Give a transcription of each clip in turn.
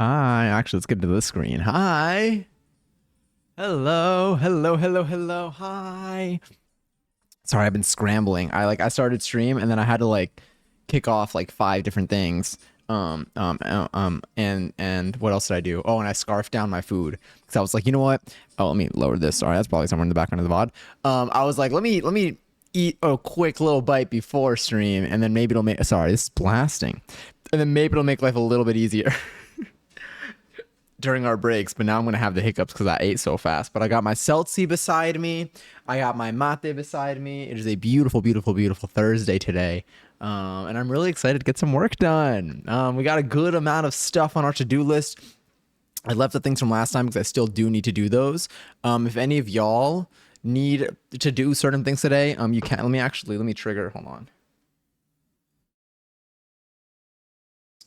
Hi. Actually, let's get to this screen. Hi. Hello. Hello. Hello. Hello. Hi. Sorry, I've been scrambling. I started stream and then I had to like kick off like five different things. And what else did I do? Oh, and I scarfed down my food because I was like, you know what? Oh, let me lower this. Sorry, that's probably somewhere in the background of the VOD. I was like, let me eat a quick little bite before stream, and then maybe it'll make. Sorry, this is blasting, and then maybe it'll make life a little bit easier during our breaks, but now I'm gonna have the hiccups because I ate so fast. But I got my seltzy beside me. I got my mate beside me. It is a beautiful, beautiful, beautiful Thursday today, and I'm really excited to get some work done. We got a good amount of stuff on our to-do list. I left the things from last time because I still do need to do those. If any of y'all need to do certain things today, you can. Let me trigger. Hold on.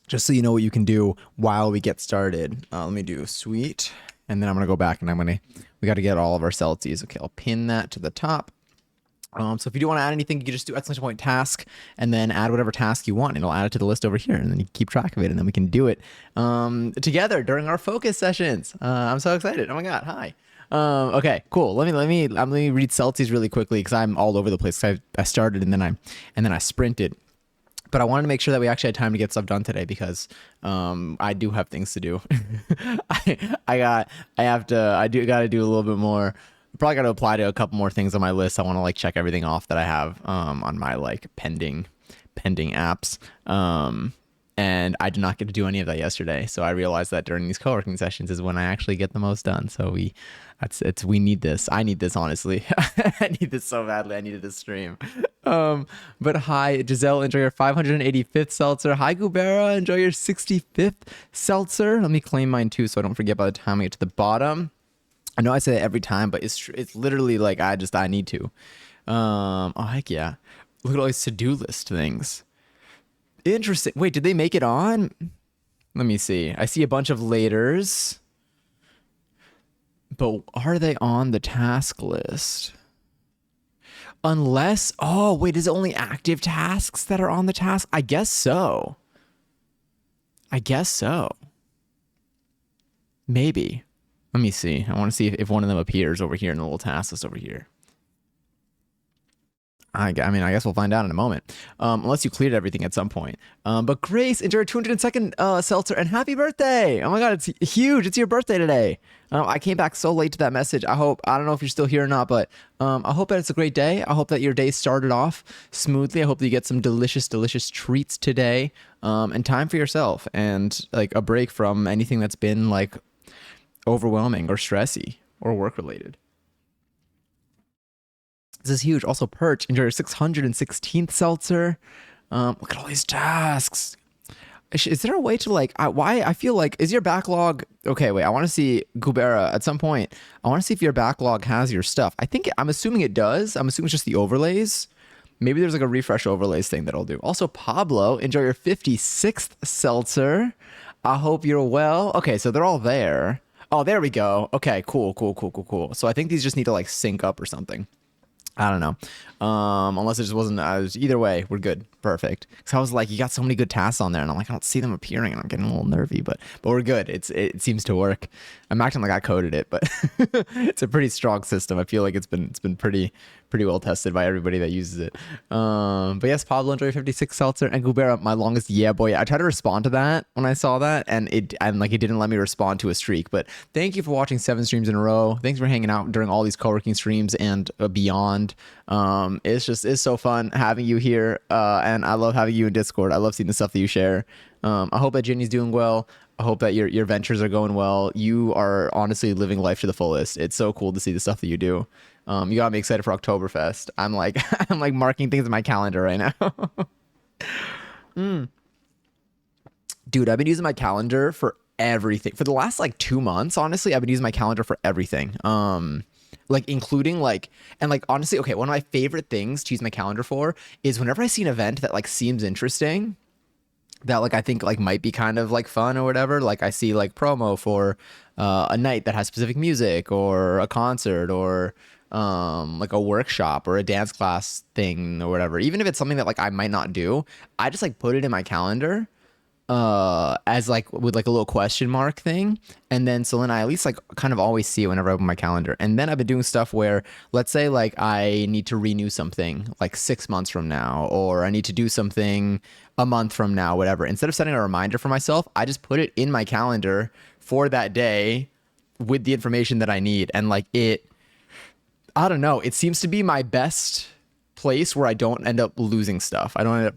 Just so you know what you can do while we get started. Let me do sweet, and then I'm gonna go back and we got to get all of our celsius. Okay, I'll pin that to the top. So if you do want to add anything, you can just do exclamation point task and then add whatever task you want. It'll add it to the list over here, and then you keep track of it, and then we can do it together during our focus sessions. I'm so excited. Oh my god, hi. Okay, cool. Let me read Celsius really quickly because I'm all over the place. I started and then I sprinted. But I wanted to make sure that we actually had time to get stuff done today because I do have things to do. I do got to do a little bit more. Probably got to apply to a couple more things on my list. I want to like check everything off that I have on my like pending apps. And I did not get to do any of that yesterday. So I realized that during these co-working sessions is when I actually get the most done. So we need this. I need this, honestly. I need this so badly. I needed this stream. But hi, Giselle, enjoy your 585th seltzer. Hi, Gubera, enjoy your 65th seltzer. Let me claim mine too, so I don't forget by the time we get to the bottom. I know I say that every time, but it's literally like I need to. Oh heck yeah! Look at all these to-do list things. Interesting. Wait, did they make it on? Let me see. I see a bunch of laters, but are they on the task list? Unless, oh, wait, is it only active tasks that are on the task? I guess so. I guess so. Maybe. Let me see. I want to see if one of them appears over here in the little task list over here. I mean, I guess we'll find out in a moment. Unless you cleared everything at some point. But Grace, enjoy your 202nd seltzer and happy birthday. Oh my God, it's huge. It's your birthday today. I came back so late to that message. I don't know if you're still here or not, but I hope that it's a great day. I hope that your day started off smoothly. I hope that you get some delicious, delicious treats today and time for yourself and like a break from anything that's been like overwhelming or stressy or work related. This is huge. Also, Perch, enjoy your 616th seltzer. Look at all these tasks. Is there a way to like, why I feel like, is your backlog, okay, wait, I want to see Gubera at some point. I want to see if your backlog has your stuff. I'm assuming it does. I'm assuming it's just the overlays. Maybe there's like a refresh overlays thing that I'll do. Also, Pablo, enjoy your 56th seltzer. I hope you're well. Okay, so they're all there. Oh, there we go. Okay, cool, cool, cool, cool, cool. So I think these just need to like sync up or something. I don't know. Unless it just wasn't. Either way, we're good. Perfect. Because I was like, you got so many good tasks on there, and I'm like, I don't see them appearing, and I'm getting a little nervy. But we're good. It seems to work. I'm acting like I coded it, but it's a pretty strong system. I feel like it's been pretty well tested by everybody that uses it. But yes, Pablo, enjoy 56 seltzer and Gubera, my longest yeah boy. I tried to respond to that when I saw that, and it didn't let me respond to a streak. But thank you for watching 7 streams in a row. Thanks for hanging out during all these co-working streams and beyond. It's so fun having you here, and I love having you in Discord. I love seeing the stuff that you share. I hope that Ginny's doing well. I hope that your ventures are going well. You are honestly living life to the fullest. It's so cool to see the stuff that you do. You got me excited for Oktoberfest. I'm like I'm like marking things in my calendar right now. Dude, I've been using my calendar for everything for the last like 2 months. Honestly, I've been using my calendar for everything. Like including like, and like honestly, okay, one of my favorite things to use my calendar for is whenever I see an event that like seems interesting, that like I think like might be kind of like fun or whatever. Like I see like promo for a night that has specific music or a concert or like a workshop or a dance class thing or whatever. Even if it's something that like I might not do, I just like put it in my calendar as like with like a little question mark thing. And then so then I at least like kind of always see it whenever I open my calendar. And then I've been doing stuff where let's say like I need to renew something like 6 months from now, or I need to do something a month from now, whatever. Instead of setting a reminder for myself, I just put it in my calendar for that day with the information that I need. And like I don't know, it seems to be my best place where I don't end up losing stuff. I don't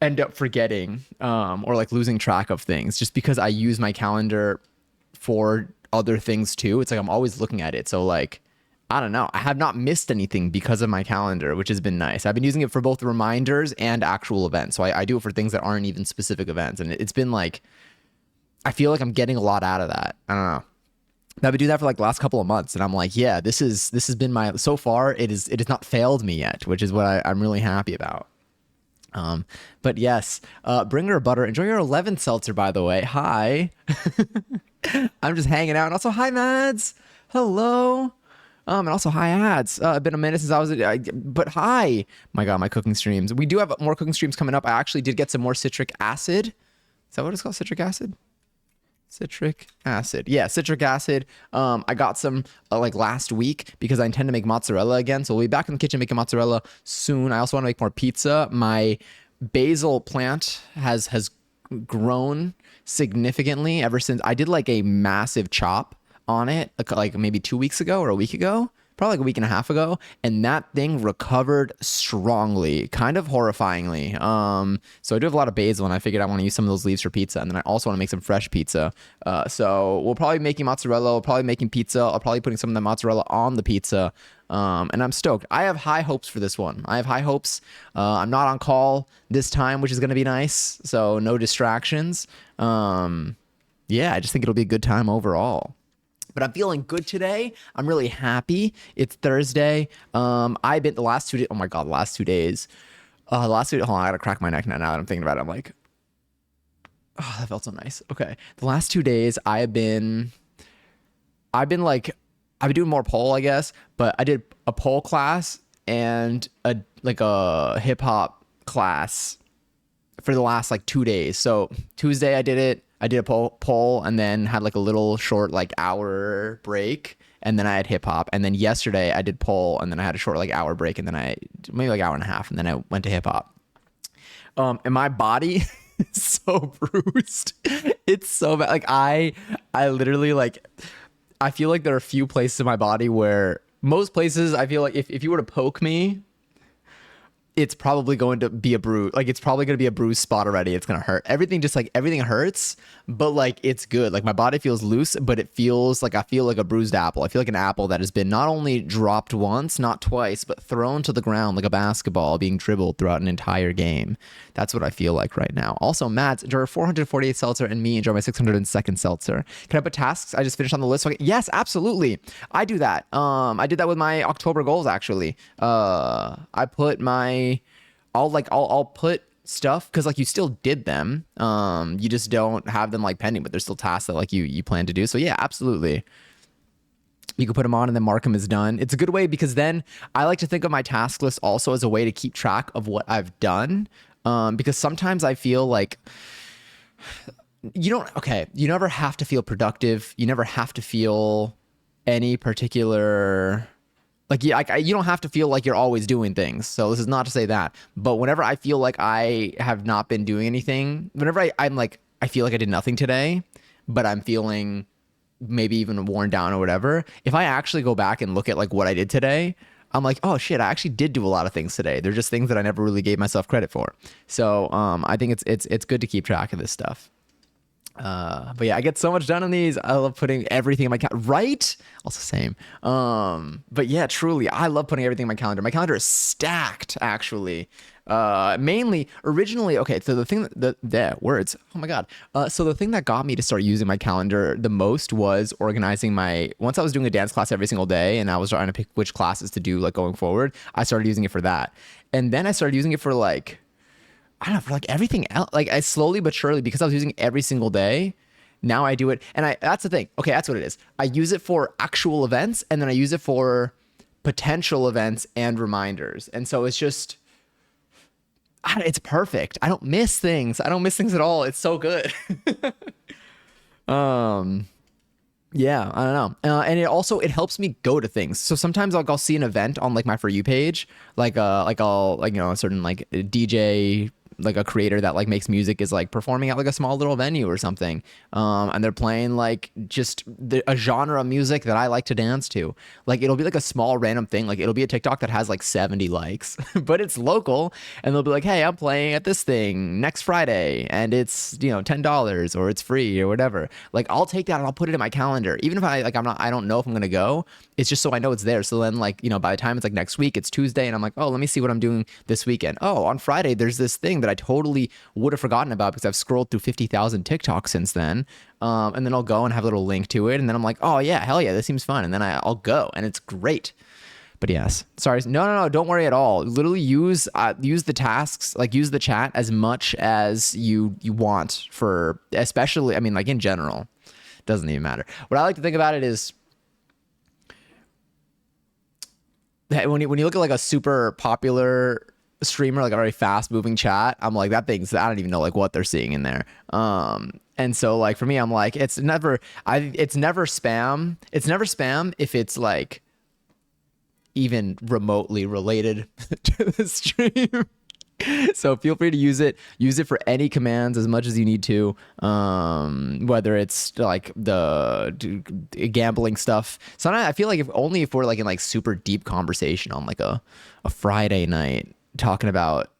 end up forgetting or like losing track of things just because I use my calendar for other things too. It's like I'm always looking at it. So like, I don't know. I have not missed anything because of my calendar, which has been nice. I've been using it for both reminders and actual events. So I do it for things that aren't even specific events. And it's been like, I feel like I'm getting a lot out of that. I don't know. I've been doing that for like the last couple of months, and I'm like, yeah, this has been my so far. It has not failed me yet, which is what I'm really happy about. But yes, Bringer of Butter, enjoy your 11th seltzer, by the way. Hi. I'm just hanging out. And also, hi, Mads. Hello. And also, hi, ads. Been a minute since but hi. My God, my cooking streams. We do have more cooking streams coming up. I actually did get some more citric acid. Is that what it's called? Citric acid? Citric acid. Yeah, citric acid. I got some like last week because I intend to make mozzarella again. So we'll be back in the kitchen making mozzarella soon. I also want to make more pizza. My basil plant has grown significantly ever since I did like a massive chop on it like maybe 2 weeks ago or a week ago, probably like a week and a half ago, and that thing recovered strongly, kind of horrifyingly. So I do have a lot of basil, and I figured I want to use some of those leaves for pizza, and then I also want to make some fresh pizza. So we'll probably be making mozzarella, we'll probably be making pizza, I'll probably be putting some of the mozzarella on the pizza. And I'm stoked. I have high hopes for this one. I have high hopes. I'm not on call this time, which is going to be nice. So no distractions. Yeah, I just think it'll be a good time overall. But I'm feeling good today. I'm really happy. It's Thursday. I've been the last 2 days. Oh my God, the last 2 days. Hold on, I gotta crack my neck now. Now that I'm thinking about it, I'm like, oh, that felt so nice. Okay, the last 2 days I've been like, I've been doing more pole, I guess. But I did a pole class and a hip hop class for the last like 2 days. So Tuesday I did it. I did a poll and then had like a little short like hour break, and then I had hip hop. And then yesterday I did poll and then I had a short like hour break, and then maybe like hour and a half, and then I went to hip hop. And my body is so bruised. It's so bad. Like I literally like, I feel like there are a few places in my body where most places I feel like if you were to poke me, it's probably going to be a bruise. Like it's probably going to be a bruised spot already. It's going to hurt. Everything hurts, but like it's good. Like my body feels loose, but it feels like I feel like a bruised apple. I feel like an apple that has been not only dropped once, not twice, but thrown to the ground like a basketball being dribbled throughout an entire game. That's what I feel like right now. Also, Matt, enjoy 448 seltzer, and me enjoy my 602nd seltzer. Can I put tasks I just finished on the list? Yes, absolutely. I do that. I did that with my October goals actually. I put I'll put stuff because like you still did them. You just don't have them like pending, but there's still tasks that like you plan to do. So yeah, absolutely. You can put them on and then mark them as done. It's a good way because then I like to think of my task list also as a way to keep track of what I've done. Because sometimes I feel like you never have to feel productive. You never have to feel any particular, like, yeah, you don't have to feel like you're always doing things. So this is not to say that. But whenever I feel like I have not been doing anything, whenever I'm like, I feel like I did nothing today, but I'm feeling maybe even worn down or whatever, if I actually go back and look at like what I did today, I'm like, oh shit, I actually did do a lot of things today. They're just things that I never really gave myself credit for. So I think it's good to keep track of this stuff. But yeah, I get so much done on these. I love putting everything in my calendar, right? Also same. But yeah, truly, I love putting everything in my calendar. My calendar is stacked, actually. Mainly, originally, okay, so the thing words, oh my God. So the thing that got me to start using my calendar the most was organizing once I was doing a dance class every single day and I was trying to pick which classes to do like going forward, I started using it for that. And then I started using it for like, I don't know, for like everything else. Like I slowly but surely, because I was using it every single day, now I do it. And that's the thing. Okay, that's what it is. I use it for actual events, and then I use it for potential events and reminders. And so it's just, It's perfect. I don't miss things. I don't miss things at all. It's so good. um, yeah, I don't know. And it helps me go to things. So sometimes I'll see an event on like my For You page, like I'll like a certain like DJ, like a creator that like makes music is like performing at like a small little venue or something, and they're playing like just a genre of music that I like to dance to. Like it'll be like a small random thing, like it'll be a TikTok that has like 70 likes, but it's local, and they'll be like, hey, I'm playing at this thing next Friday, and it's $10 or it's free or whatever. Like I'll take that and I'll put it in my calendar, even if I don't know if I'm gonna go. It's just so I know it's there. So then like by the time it's like next week, it's Tuesday, and I'm like, oh, let me see what I'm doing this weekend. Oh, on Friday there's this thing that I totally would have forgotten about because I've scrolled through 50,000 TikToks since then. And then I'll go and have a little link to it, and then I'm like, oh yeah, hell yeah, this seems fun, and then I'll go, and it's great. But yes, sorry, no, don't worry at all. Literally use the tasks, like use the chat as much as you want for, especially, I mean, like in general, doesn't even matter. What I like to think about it is that when you look at like a super popular streamer, like a very fast moving chat, I'm like, that thing's, I don't even know like what they're seeing in there. And so like for me, I'm like, it's never spam. It's never spam if it's like even remotely related to the stream. So feel free to use it for any commands as much as you need to, whether it's like the gambling stuff. Sometimes I feel like if we're like in like super deep conversation on like a Friday night talking about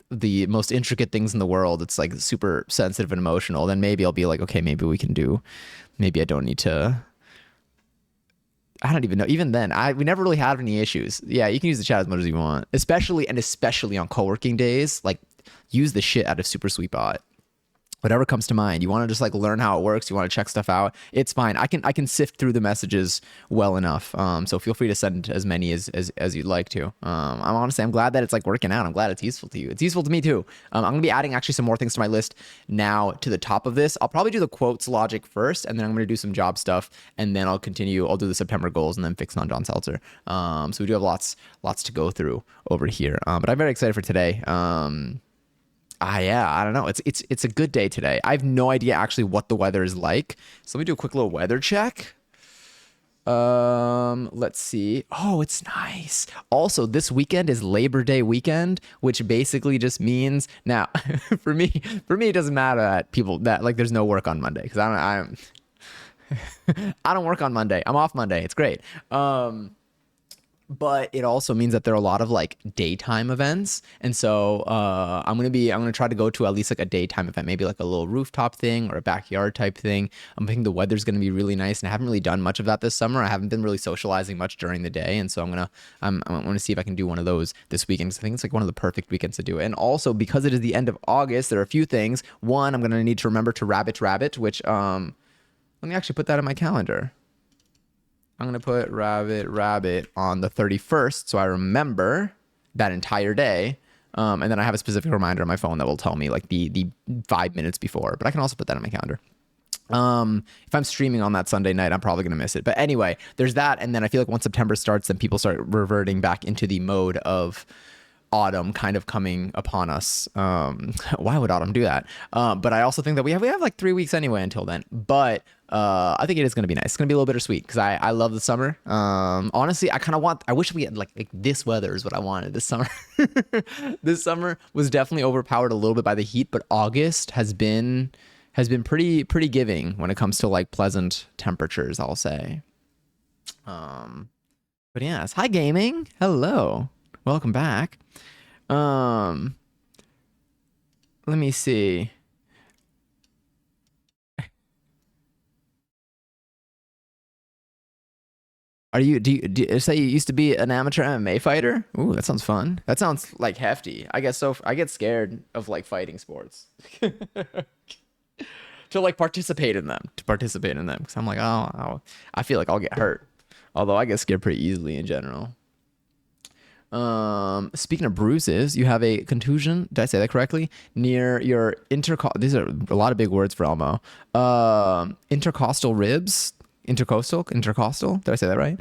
the most intricate things in the world, it's like super sensitive and emotional, then maybe I'll be like, okay, maybe I don't need to. I don't even know. Even then, we never really had any issues. Yeah, you can use the chat as much as you want, especially on co-working days. Like, use the shit out of Super Sweetbot. Whatever comes to mind. You want to just like learn how it works. You want to check stuff out. It's fine. I can sift through the messages well enough. So feel free to send as many as you'd like to. I'm glad that it's like working out. I'm glad it's useful to you. It's useful to me too. I'm gonna be adding actually some more things to my list now to the top of this. I'll probably do the quotes logic first, and then I'm gonna do some job stuff, and then I'll continue. I'll do the September goals, and then fix on John Seltzer. So we do have lots to go through over here. But I'm very excited for today. Yeah, I don't know. It's a good day today. I have no idea actually what the weather is like. So let me do a quick little weather check. Let's see. Oh, it's nice. Also, this weekend is Labor Day weekend, which basically just means now for me it doesn't matter that like there's no work on Monday because I don't work on Monday. I'm off Monday. It's great. But it also means that there are a lot of like daytime events, and so I'm gonna try to go to at least like a daytime event, maybe like a little rooftop thing or a backyard type thing. I'm thinking the weather's gonna be really nice, and I haven't really done much of that this summer. I haven't been really socializing much during the day, and so I'm gonna see if I can do one of those this weekend because I think it's like one of the perfect weekends to do it. And also because it is the end of August, there are a few things. One, I'm gonna need to remember to rabbit, which let me actually put that in my calendar. I'm going to put rabbit on the 31st so I remember that entire day. And then I have a specific reminder on my phone that will tell me like the 5 minutes before. But I can also put that in my calendar. If I'm streaming on that Sunday night, I'm probably going to miss it. But anyway, there's that. And then I feel like once September starts, then people start reverting back into the mode of autumn kind of coming upon us. Why would autumn do that? But I also think that we have like 3 weeks anyway until then. But I think it is going to be nice. It's going to be a little bittersweet because I love the summer. Honestly, I wish we had like this weather is what I wanted this summer. This summer was definitely overpowered a little bit by the heat, but August has been pretty giving when it comes to like pleasant temperatures, I'll say. But yes, hi gaming. Hello. Welcome back. Let me see. Do you say you used to be an amateur MMA fighter? Ooh, that sounds fun. That sounds like hefty. I guess so. I get scared of like fighting sports to like participate in them, because I'm like, I feel like I'll get hurt. Although I get scared pretty easily in general. Speaking of bruises, you have a contusion. Did I say that correctly? Near your intercostal. These are a lot of big words for Elmo. Intercostal ribs. Intercostal. Did I say that right?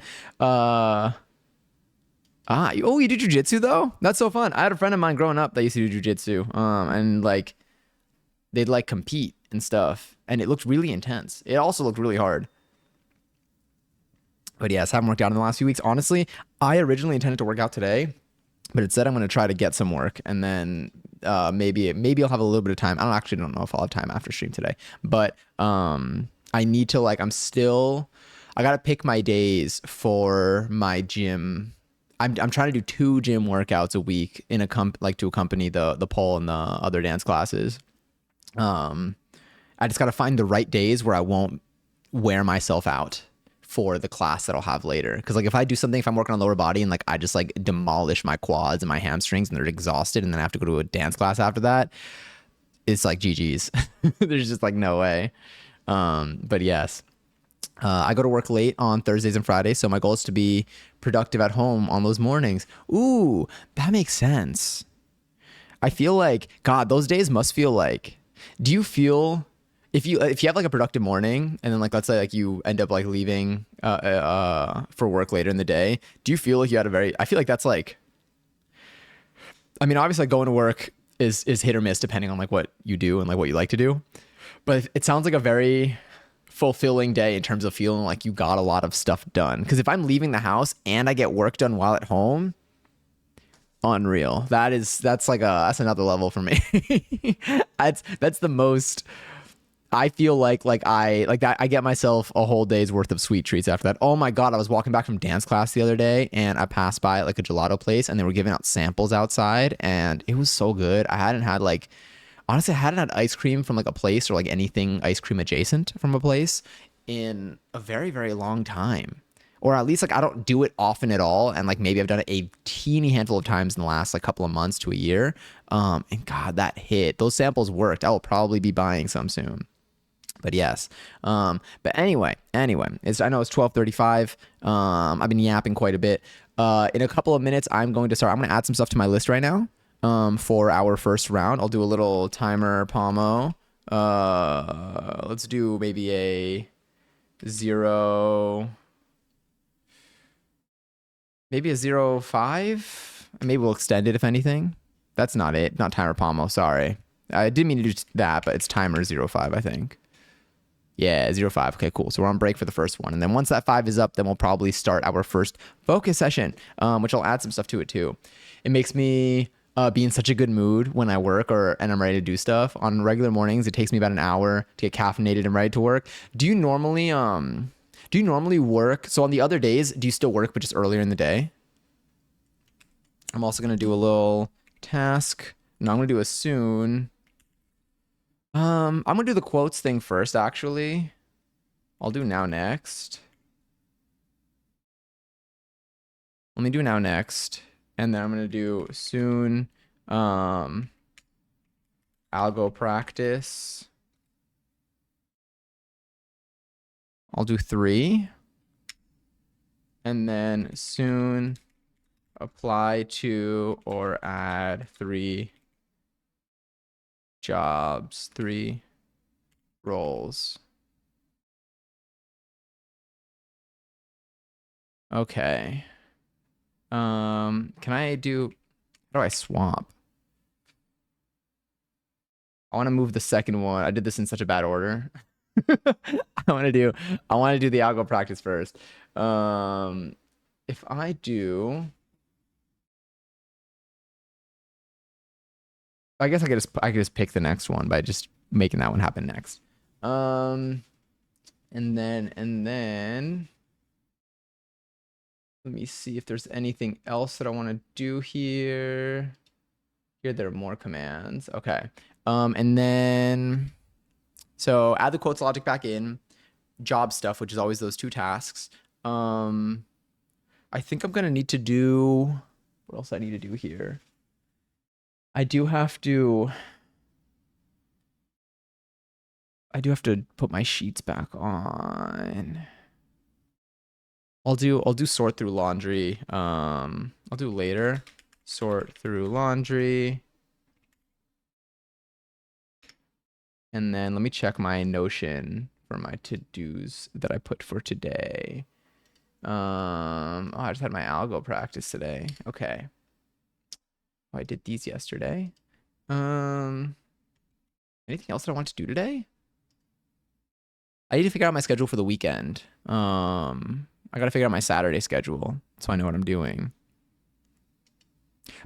Oh, you do jujitsu though? That's so fun. I had a friend of mine growing up that used to do jujitsu. And like they'd like compete and stuff, and it looked really intense. It also looked really hard. But yes, haven't worked out in the last few weeks. Honestly, I originally intended to work out today, but it said I'm going to try to get some work, and then maybe I'll have a little bit of time. I don't know if I'll have time after stream today, but I need to like I got to pick my days for my gym. I'm trying to do 2 gym workouts a week in to accompany the pole and the other dance classes. Um, I just got to find the right days where I won't wear myself out for the class that I'll have later. Cause like if I'm working on lower body and like I just like demolish my quads and my hamstrings and they're exhausted and then I have to go to a dance class after that, it's like GG's. There's just like no way. But yes, I go to work late on Thursdays and Fridays. So my goal is to be productive at home on those mornings. Ooh, that makes sense. I feel like God, those days must feel like. Do you feel if you have like a productive morning and then like let's say like you end up like leaving for work later in the day, do you feel like you had a very? I feel like that's like. I mean, obviously, like going to work is hit or miss depending on like what you do and like what you like to do, but it sounds like a very fulfilling day in terms of feeling like you got a lot of stuff done. Because if I'm leaving the house and I get work done while at home, unreal. That's another level for me. That's the most. I feel like that I get myself a whole day's worth of sweet treats after that. Oh my God, I was walking back from dance class the other day and I passed by like a gelato place and they were giving out samples outside and it was so good. Honestly, I hadn't had ice cream from like a place or like anything ice cream adjacent from a place in a very, very long time. Or at least like I don't do it often at all. And like maybe I've done it a teeny handful of times in the last like couple of months to a year. And God, that hit. Those samples worked. I will probably be buying some soon. But yes. But anyway, I know it's 12:35. I've been yapping quite a bit. In a couple of minutes, I'm going to add some stuff to my list right now. For our first round, I'll do a little timer pommo. Let's do maybe a 0, maybe a 0.5. Maybe we'll extend it if anything. That's not it. Not timer pommo. Sorry. I didn't mean to do that, but it's timer 0.5, I think. Yeah, 0.5. Okay, cool. So we're on break for the first one. And then once that 5 is up, then we'll probably start our first focus session, which I'll add some stuff to it too. It makes me be in such a good mood when I work and I'm ready to do stuff. On regular mornings, it takes me about an hour to get caffeinated and ready to work. Do you normally work? So on the other days, do you still work, but just earlier in the day? I'm also going to do a little task. No, I'm going to do a soon. I'm gonna do the quotes thing first, actually. I'll do now next. Let me do now next. And then I'm gonna do soon algo practice. I'll do 3. And then soon apply to or add 3 jobs, 3 roles. Okay. Can I do, how do I swap? I want to move the second one. I did this in such a bad order. I want to do the algo practice first. If I do, I guess I could just pick the next one by just making that one happen next. And then let me see if there's anything else that I want to do here. Here there are more commands. Okay. And then so add the quotes logic back in, job stuff, which is always those 2 tasks. I think I'm gonna need to do what else I need to do here. I do have to put my sheets back on. I'll do sort through laundry. I'll do later. Sort through laundry. And then let me check my Notion for my to-dos that I put for today. Oh, I just had my algo practice today. Okay. Oh, I did these yesterday. Um, anything else that I want to do today? I need to figure out my schedule for the weekend. I gotta figure out my Saturday schedule so I know what I'm doing.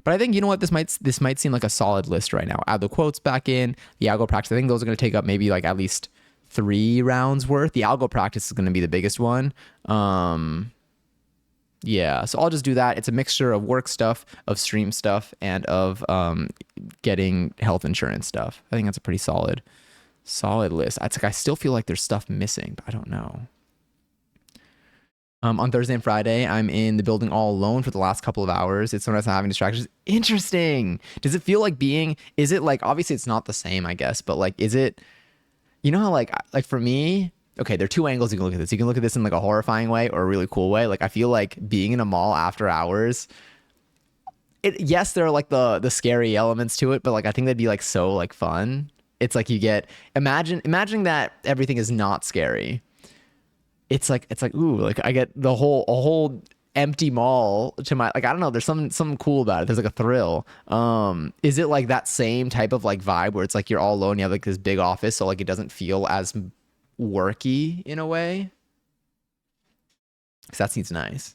But I think you know what this might seem like a solid list right now. Add the quotes back in, the algo practice. I think those are gonna take up maybe like at least 3 rounds worth. The algo practice is gonna be the biggest one. Yeah, so I'll just do that. It's a mixture of work stuff, of stream stuff, and of getting health insurance stuff. I think that's a pretty solid list. It's like I still feel like there's stuff missing, but I don't know. On Thursday and Friday, I'm in the building all alone for the last couple of hours. It's sometimes not having distractions. Interesting. Does it feel like being? Is it like obviously it's not the same, I guess, but like is it? You know how like for me, okay, there are two angles you can look at this. You can look at this in like a horrifying way or a really cool way. Like I feel like being in a mall after hours. Yes, there are like the scary elements to it, but like I think that'd be like so like fun. It's like you get imagining that everything is not scary. It's like ooh, like I get a whole empty mall to my like I don't know, there's something cool about it. There's like a thrill. Is it like that same type of like vibe where it's like you're all alone, you have like this big office, so like it doesn't feel as worky in a way? Because that seems nice.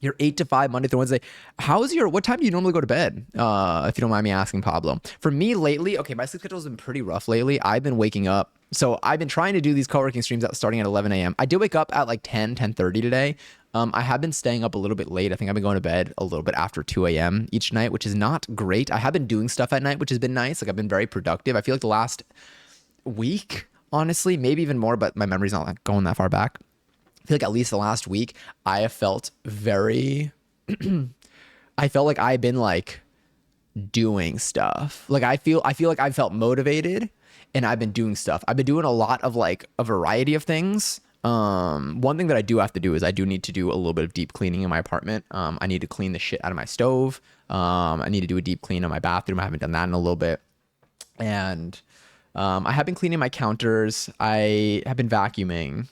You're 8 to 5 Monday through Wednesday. What time do you normally go to bed? If you don't mind me asking, Pablo. For me lately, okay, my sleep schedule's been pretty rough lately. I've been waking up. So I've been trying to do these co-working streams starting at 11 a.m. I did wake up at like 10:30 today. I have been staying up a little bit late. I think I've been going to bed a little bit after 2 a.m. each night, which is not great. I have been doing stuff at night, which has been nice. Like I've been very productive. I feel like the last week, honestly, maybe even more, but my memory's not like going that far back. I feel like at least the last week, I have felt very, I felt like I've been like doing stuff. Like I feel like I've felt motivated and I've been doing stuff. I've been doing a lot of like a variety of things. One thing that I do have to do is I do need to do a little bit of deep cleaning in my apartment. I need to clean the shit out of my stove. I need to do a deep clean on my bathroom. I haven't done that in a little bit. And I have been cleaning my counters. I have been vacuuming.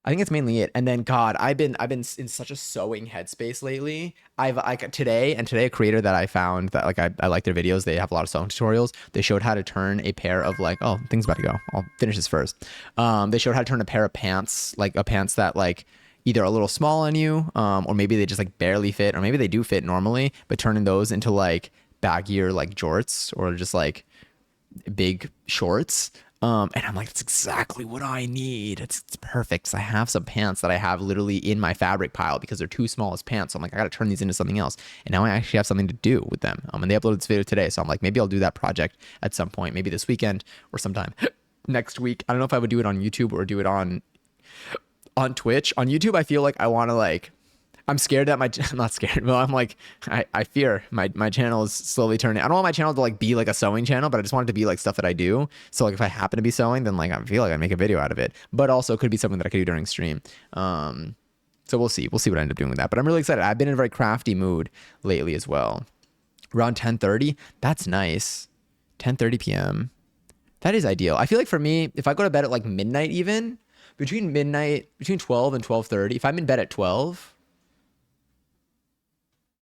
I think it's mainly it. And then God, I've been in such a sewing headspace lately. I've like today a creator that I found that like I like their videos. They have a lot of sewing tutorials. They showed how to turn a pair of like oh things about to go. I'll finish this first. They showed how to turn a pair of pants like a pants that like either a little small on you, or maybe they just like barely fit, or maybe they do fit normally, but turning those into like baggier like jorts or just like big shorts. And I'm like, that's exactly what I need. It's perfect. So I have some pants that I have literally in my fabric pile because they're too small as pants. So I'm like, I got to turn these into something else. And now I actually have something to do with them. And they uploaded this video today. So I'm like, maybe I'll do that project at some point, maybe this weekend or sometime next week. I don't know if I would do it on YouTube or do it on Twitch. On YouTube, I feel like I want to like I'm scared that I'm not scared, but I'm like, I fear my channel is slowly turning. I don't want my channel to like be like a sewing channel, but I just want it to be like stuff that I do. So like if I happen to be sewing, then like I feel like I make a video out of it, but also it could be something that I could do during stream. So we'll see. We'll see what I end up doing with that. But I'm really excited. I've been in a very crafty mood lately as well. Around 10:30, that's nice. 10:30 p.m. That is ideal. I feel like for me, if I go to bed at like midnight even, between 12 and 12:30, if I'm in bed at 12,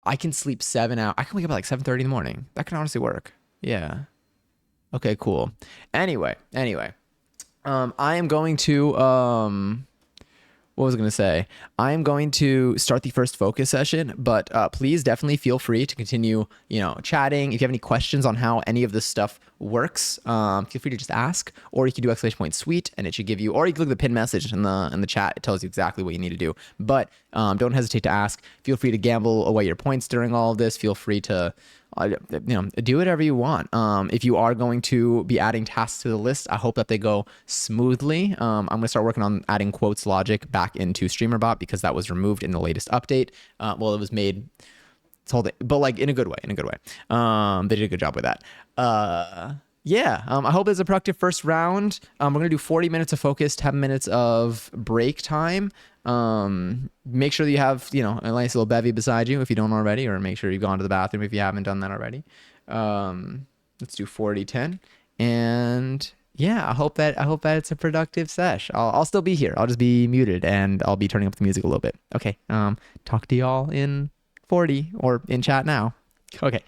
I can sleep 7 hours. I can wake up at like 7:30 in the morning. That can honestly work. Yeah. Okay, cool. Anyway. I am going to what was I going to say? I am going to start the first focus session, but please definitely feel free to continue, chatting. If you have any questions on how any of this stuff works, feel free to just ask, or you can do !sweet, and it should give you, or you can look at the pinned message in the chat. It tells you exactly what you need to do. But don't hesitate to ask. Feel free to gamble away your points during all of this. Feel free to do whatever you want. If you are going to be adding tasks to the list, I hope that they go smoothly. I'm going to start working on adding quotes logic back into StreamerBot because that was removed in the latest update. Well, it was made, but like in a good way, they did a good job with that. Yeah, I hope it's a productive first round. We're going to do 40 minutes of focus, 10 minutes of break time. Make sure that you have, a nice little bevy beside you if you don't already, or make sure you've gone to the bathroom if you haven't done that already. Let's do 40, 10. And Yeah, I hope that it's a productive sesh. I'll still be here. I'll just be muted and I'll be turning up the music a little bit. Okay. Talk to y'all in 40 or in chat now. Okay.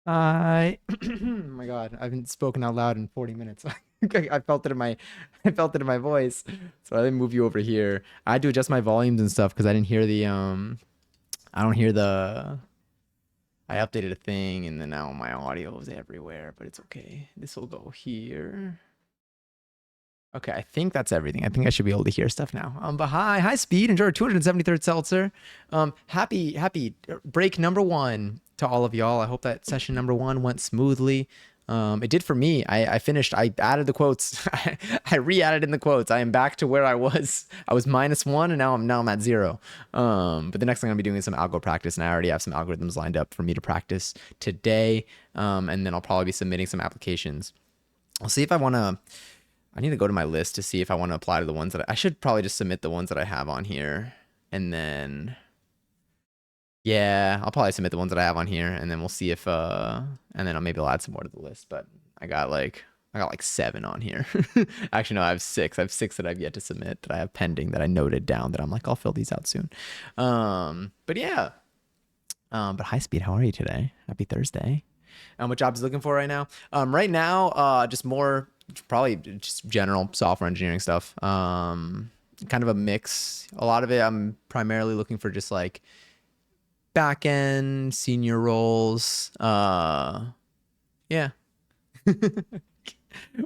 I oh my god, I haven't spoken out loud in 40 minutes. I felt it in my I felt it in my voice. So I didn't move you over here. I had to adjust my volumes and stuff because I didn't hear the I don't hear the I updated a thing and then now my audio is everywhere, but it's okay. This will go here. Okay, I think that's everything. I think I should be able to hear stuff now. But hi, speed. Enjoy our 273rd seltzer. Happy break number one to all of y'all. I hope that session number one went smoothly. It did for me. I finished. I added the quotes. I re-added in the quotes. I am back to where I was. I was -1, and now I'm at 0. But the next thing I'm gonna be doing is some algo practice, and I already have some algorithms lined up for me to practice today. And then I'll probably be submitting some applications. I'll see if I want to. I need to go to my list to see if I want to apply to the ones that I should probably just submit the ones that I have on here. And then, yeah, I'll probably submit the ones that I have on here and then we'll see if, and then maybe I'll add some more to the list. But I got like 7 on here. Actually, no, I have 6. I have 6 that I've yet to submit that I have pending that I noted down that I'm like, I'll fill these out soon. But yeah. But high speed, how are you today? Happy Thursday. What jobs looking for right now? Right now, just more probably just general software engineering stuff. Kind of a mix. A lot of it, I'm primarily looking for just like back end senior roles. Yeah.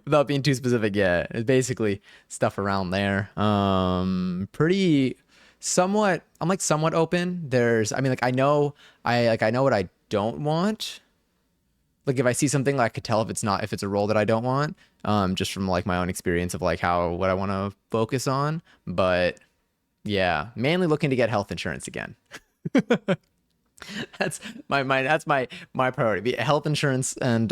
Without being too specific, yeah, it's basically stuff around there. Pretty somewhat. I'm like somewhat open. I mean, like I know what I don't want. Like if I see something, I could tell if it's a role that I don't want, just from like my own experience of like what I want to focus on. But yeah, mainly looking to get health insurance again. That's my priority. Health insurance and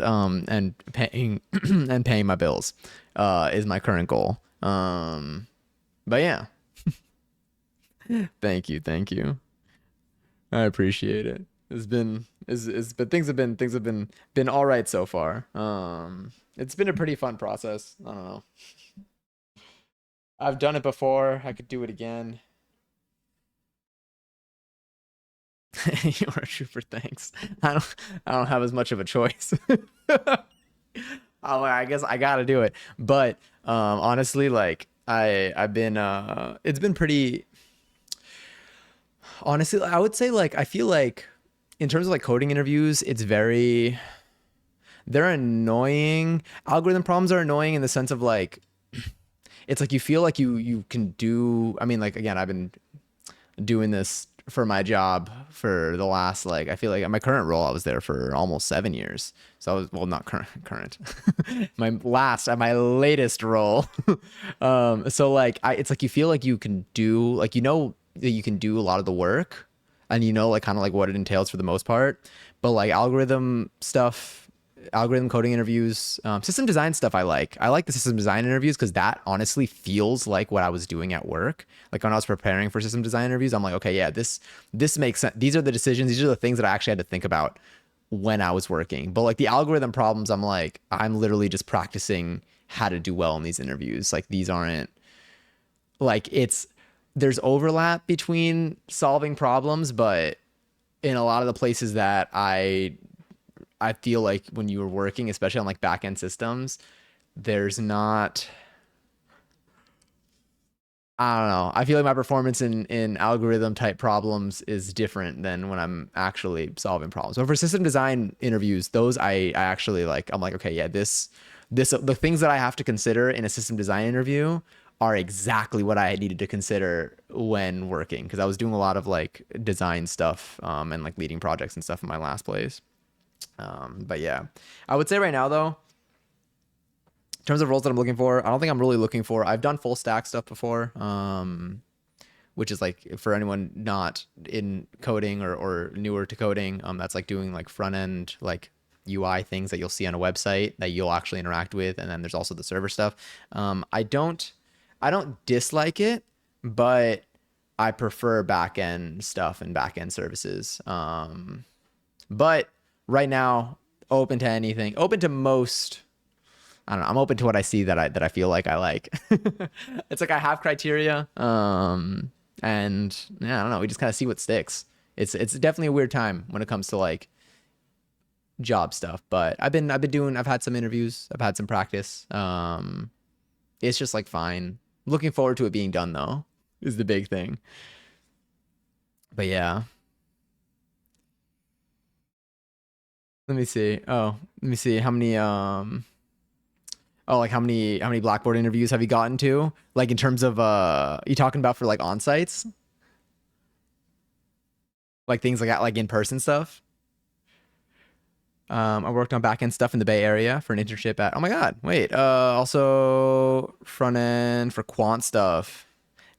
paying and paying my bills is my current goal. But yeah, thank you. I appreciate it. It's been is but things have been all right so far. It's been a pretty fun process. I don't know. I've done it before. I could do it again. You are a trooper. Thanks. I don't have as much of a choice. I guess I gotta do it. But honestly, like I've been it's been pretty honestly, I would say like I feel like in terms of like coding interviews, they're annoying. Algorithm problems are annoying in the sense of like it's like you feel like you can do. I mean, like again, I've been doing this for my job for the last like I feel like my current role I was there for almost 7 years. So I was well not current my latest role. So like it's like you feel like you can do like that you can do a lot of the work and like kind of like what it entails for the most part. But like algorithm coding interviews, system design stuff I like the system design interviews because that honestly feels like what I was doing at work. Like when I was preparing for system design interviews, I'm like, okay, yeah, this makes sense. These are the decisions, these are the things that I actually had to think about when I was working. But like the algorithm problems, I'm literally just practicing how to do well in these interviews. Like these aren't like there's overlap between solving problems, but in a lot of the places that I feel like when you were working, especially on like back end systems, there's not. I don't know. I feel like my performance in algorithm type problems is different than when I'm actually solving problems. But for system design interviews, those I actually like. I'm like, okay, yeah, this the things that I have to consider in a system design interview are exactly what I needed to consider when working because I was doing a lot of like design stuff and like leading projects and stuff in my last place. But yeah, I would say right now though, in terms of roles that I'm looking for, I don't think I'm really looking for. I've done full stack stuff before, which is like for anyone not in coding or newer to coding, that's like doing like front end like UI things that you'll see on a website that you'll actually interact with, and then there's also the server stuff. I don't dislike it, but I prefer back end stuff and back end services. But right now, open to anything, open to most. I don't know. I'm open to what I see that I feel like I like. It's like I have criteria, and yeah, I don't know. We just kind of see what sticks. It's definitely a weird time when it comes to like job stuff. But I've had some interviews, I've had some practice. It's just like fine. Looking forward to it being done though, is the big thing. But yeah, let me see. Oh, let me see how many oh, like how many Blackboard interviews have you gotten to? Like in terms of you talking about for like on sites, like things like that, like in person stuff. I worked on back end stuff in the Bay Area for an internship at. Oh my God, wait. Also front end for quant stuff.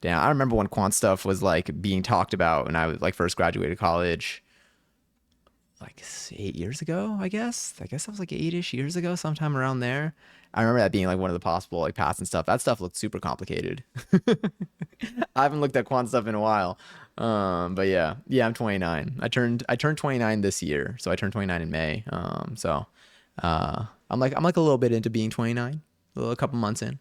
Damn, I remember when quant stuff was like being talked about when I was like first graduated college, like 8 years ago. I guess that was like 8-ish years ago, sometime around there. I remember that being like one of the possible like paths and stuff. That stuff looked super complicated. I haven't looked at quant stuff in a while. But yeah, yeah, I'm 29. I turned 29 this year, so I turned 29 in May. I'm like a little bit into being 29, a couple months in.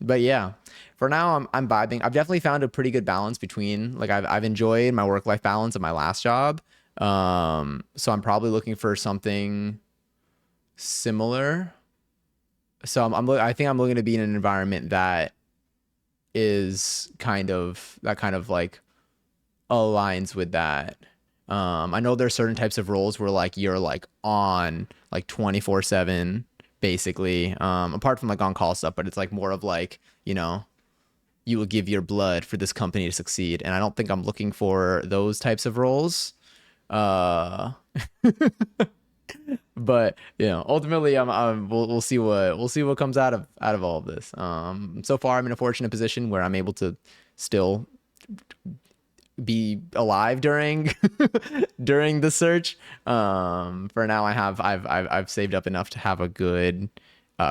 But yeah, for now I'm vibing. I've definitely found a pretty good balance between like I've enjoyed my work life balance of my last job. So I'm probably looking for something similar. So I think I'm looking to be in an environment that is kind of like aligns with that. I know there's certain types of roles where like you're like on like 24/7 basically. Apart from like on call stuff, but it's like more of like, you will give your blood for this company to succeed. And I don't think I'm looking for those types of roles. Uh but ultimately we'll see what comes out of all of this. So far I'm in a fortunate position where I'm able to still be alive during during the search. For now, I've saved up enough to have a good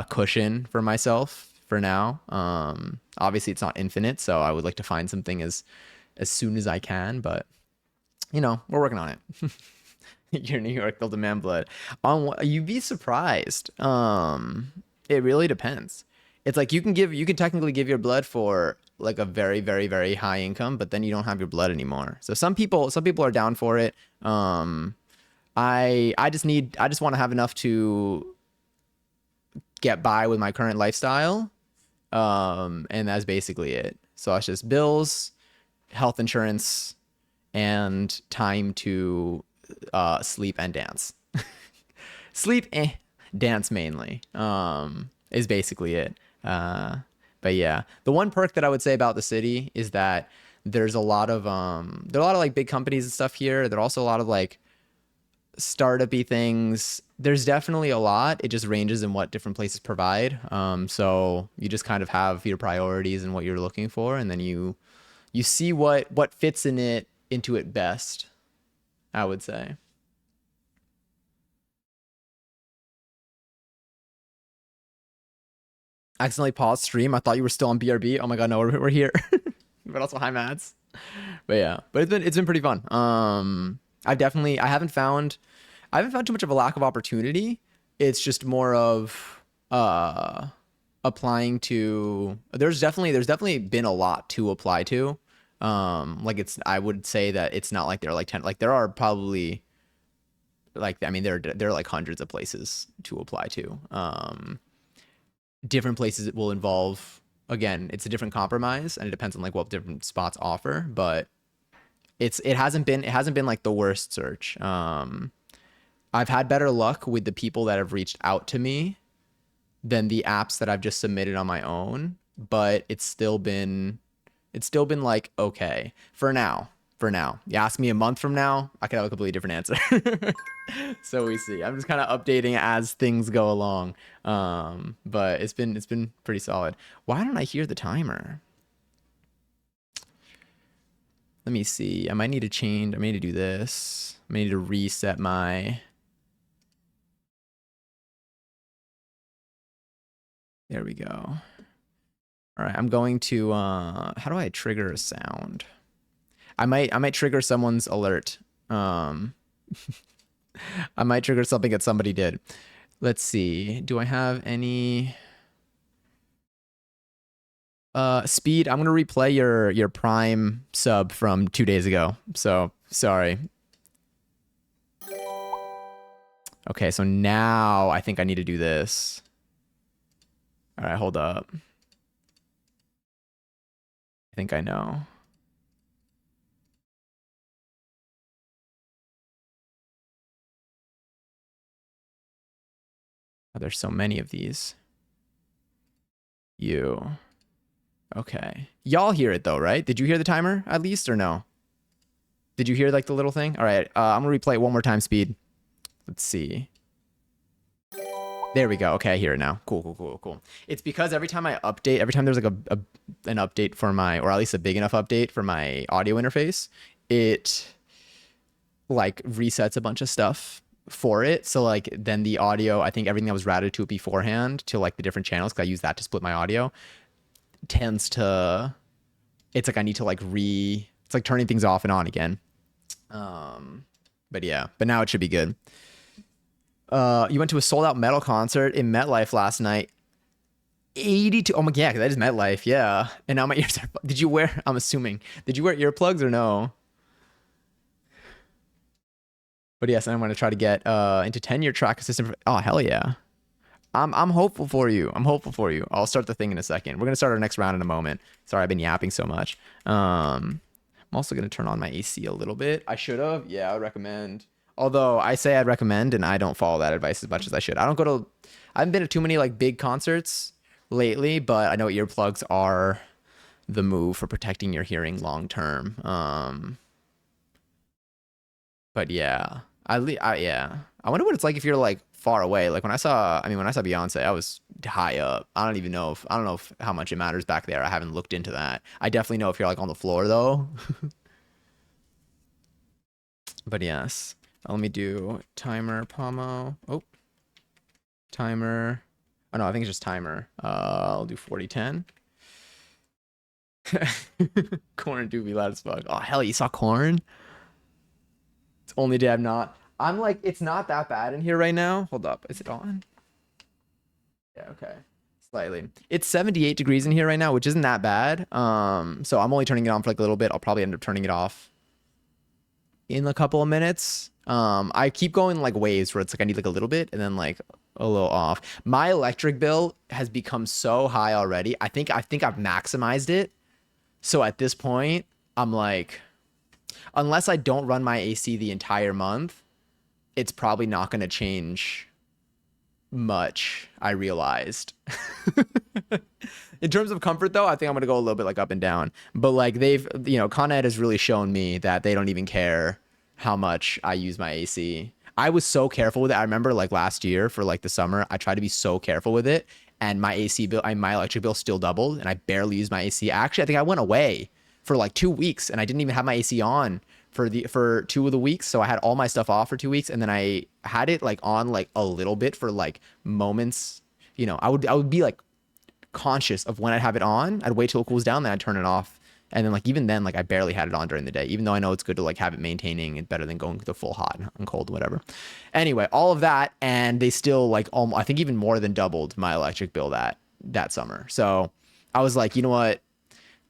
cushion for myself for now. Obviously, it's not infinite, so I would like to find something as soon as I can. But we're working on it. You're New York, they'll demand blood. You'd be surprised. It really depends. It's like you can technically give your blood for like a very, very, very high income, but then you don't have your blood anymore. So some people are down for it. I just want to have enough to get by with my current lifestyle. And that's basically it. So it's just bills, health insurance, and time to sleep and dance. Sleep, dance mainly. Is basically it. But yeah, the one perk that I would say about the city is that there are a lot of like big companies and stuff here. There are also a lot of like startup-y things. There's definitely a lot. It just ranges in what different places provide. So you just kind of have your priorities and what you're looking for, and then you see what fits into it best, I would say. Accidentally paused stream. I thought you were still on BRB. Oh my god, no, we're here. But also hi Mads. But yeah, but it's been pretty fun. I haven't found too much of a lack of opportunity. It's just more of applying to. There's definitely been a lot to apply to. Like I would say that it's not like there are like 10, like there are probably like, I mean, there are like hundreds of places to apply to. Different places it will involve, again, it's a different compromise and it depends on like what different spots offer, but it hasn't been like the worst search. I've had better luck with the people that have reached out to me than the apps that I've just submitted on my own, but it's still been like okay for now. For now, you ask me a month from now, I could have a completely different answer. So we see. I'm just kind of updating as things go along. But it's been pretty solid. Why don't I hear the timer? Let me see. I might need to change. I may need to do this. I may need to reset my. There we go. All right. I'm going to. How do I trigger a sound? I might trigger someone's alert. Um, I might trigger something that somebody did. Let's see. Do I have any speed? I'm gonna replay your Prime sub from 2 days ago. So sorry. Okay, so now I think I need to do this. All right, hold up. I think I know. Oh, there's so many of these. You. Okay. Y'all hear it though, right? Did you hear the timer at least or no? Did you hear like the little thing? All right, I'm gonna replay it one more time speed. Let's see. There we go. Okay, I hear it now. Cool, cool, cool, cool. It's because every time I update, every time there's like an update for my, or at least a big enough update for my audio interface, it like resets a bunch of stuff for it. So like then the audio, I think everything that was routed to it beforehand to like the different channels, because I use that to split my audio, tends to, it's like I need to like it's like turning things off and on again. But yeah, but now it should be good. You went to a sold out metal concert in MetLife last night. 82. Oh my, yeah, that is MetLife. Yeah. And now my ears are, did you wear, I'm assuming, did you wear earplugs or no? But yes, I'm going to try to get into 10-year track assistant. Oh, hell yeah. I'm hopeful for you. I'm hopeful for you. I'll start the thing in a second. We're going to start our next round in a moment. Sorry, I've been yapping so much. I'm also going to turn on my AC a little bit. I should have. Yeah, I would recommend. Although I say I'd recommend and I don't follow that advice as much as I should. I haven't been to too many like big concerts lately, but I know earplugs are the move for protecting your hearing long term. But yeah, yeah. I wonder what it's like if you're like far away. Like when I saw Beyonce, I was high up. I don't know if how much it matters back there. I haven't looked into that. I definitely know if you're like on the floor though. But yes, let me do timer, Pomo. Oh, timer. Oh no, I think it's just timer. I'll do 4010. Corn do be loud as fuck. Oh hell, you saw corn? It's only day I'm not. I'm like, it's not that bad in here right now. Hold up, is it on? Yeah, okay. Slightly. It's 78 degrees in here right now, which isn't that bad. So I'm only turning it on for like a little bit. I'll probably end up turning it off in a couple of minutes. I keep going like waves where it's like I need like a little bit and then like a little off. My electric bill has become so high already. I think I've maximized it. So at this point, I'm like, unless I don't run my AC the entire month, it's probably not going to change much, I realized. In terms of comfort though, I think I'm gonna go a little bit like up and down. But like Con Ed has really shown me that they don't even care how much I use my AC. I was so careful with it. I remember like last year for like the summer, I tried to be so careful with it, and my AC bill, my electric bill still doubled, and I barely used my AC. Actually, I think I went away for like 2 weeks, and I didn't even have my AC on for 2 of the weeks. So I had all my stuff off for 2 weeks, and then I had it like on like a little bit for like moments. I would be like conscious of when I'd have it on. I'd wait till it cools down, then I'd turn it off. And then like even then, like I barely had it on during the day, even though I know it's good to like have it maintaining it better than going to full hot and cold, whatever. Anyway, all of that, and they still like almost, I think even more than doubled my electric bill that summer. So I was like, you know what?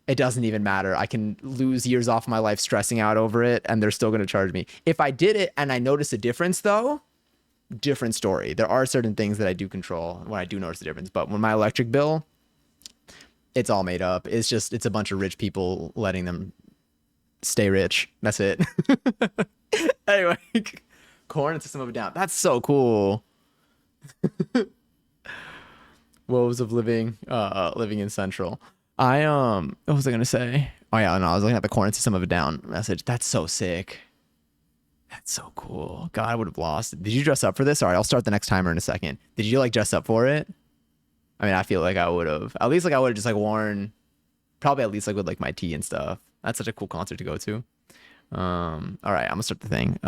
It doesn't even matter. I can lose years off my life stressing out over it, and they're still going to charge me. If I did it and I notice a difference, though, different story. There are certain things that I do control when I do notice a difference. But when my electric bill, it's all made up. It's a bunch of rich people letting them stay rich. That's it. Anyway, corn and System of a Down. That's so cool. Woes of living in Central. What was I gonna say? Oh yeah, no, I was looking at the corn and System of a Down message. That's so sick. That's so cool. God, I would have lost. Did you dress up for this? All right, I'll start the next timer in a second. Did you like dress up for it? I mean, I feel like I would have. At least like I would have just like worn, probably at least like with like my tee and stuff. That's such a cool concert to go to. All right, I'm gonna start the thing.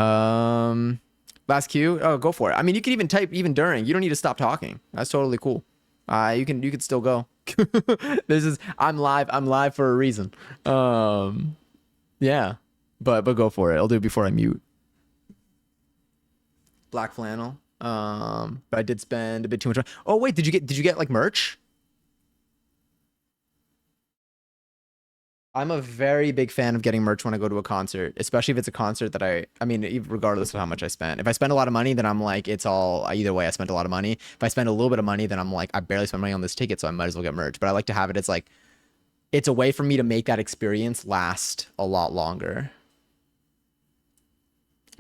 Last cue. Oh, go for it. I mean, you can even type even during. You don't need to stop talking. That's totally cool. You can still go. I'm live. I'm live for a reason. Yeah, but go for it. I'll do it before I mute. Black flannel. But I did spend a bit too much. Oh wait, did you get like merch? I'm a very big fan of getting merch when I go to a concert, especially if it's a concert that I mean, regardless of how much I spend. If I spend a lot of money, then I'm like, it's all either way. I spent a lot of money. If I spend a little bit of money, then I'm like, I barely spent money on this ticket, so I might as well get merch. But I like to have it. It's like it's a way for me to make that experience last a lot longer.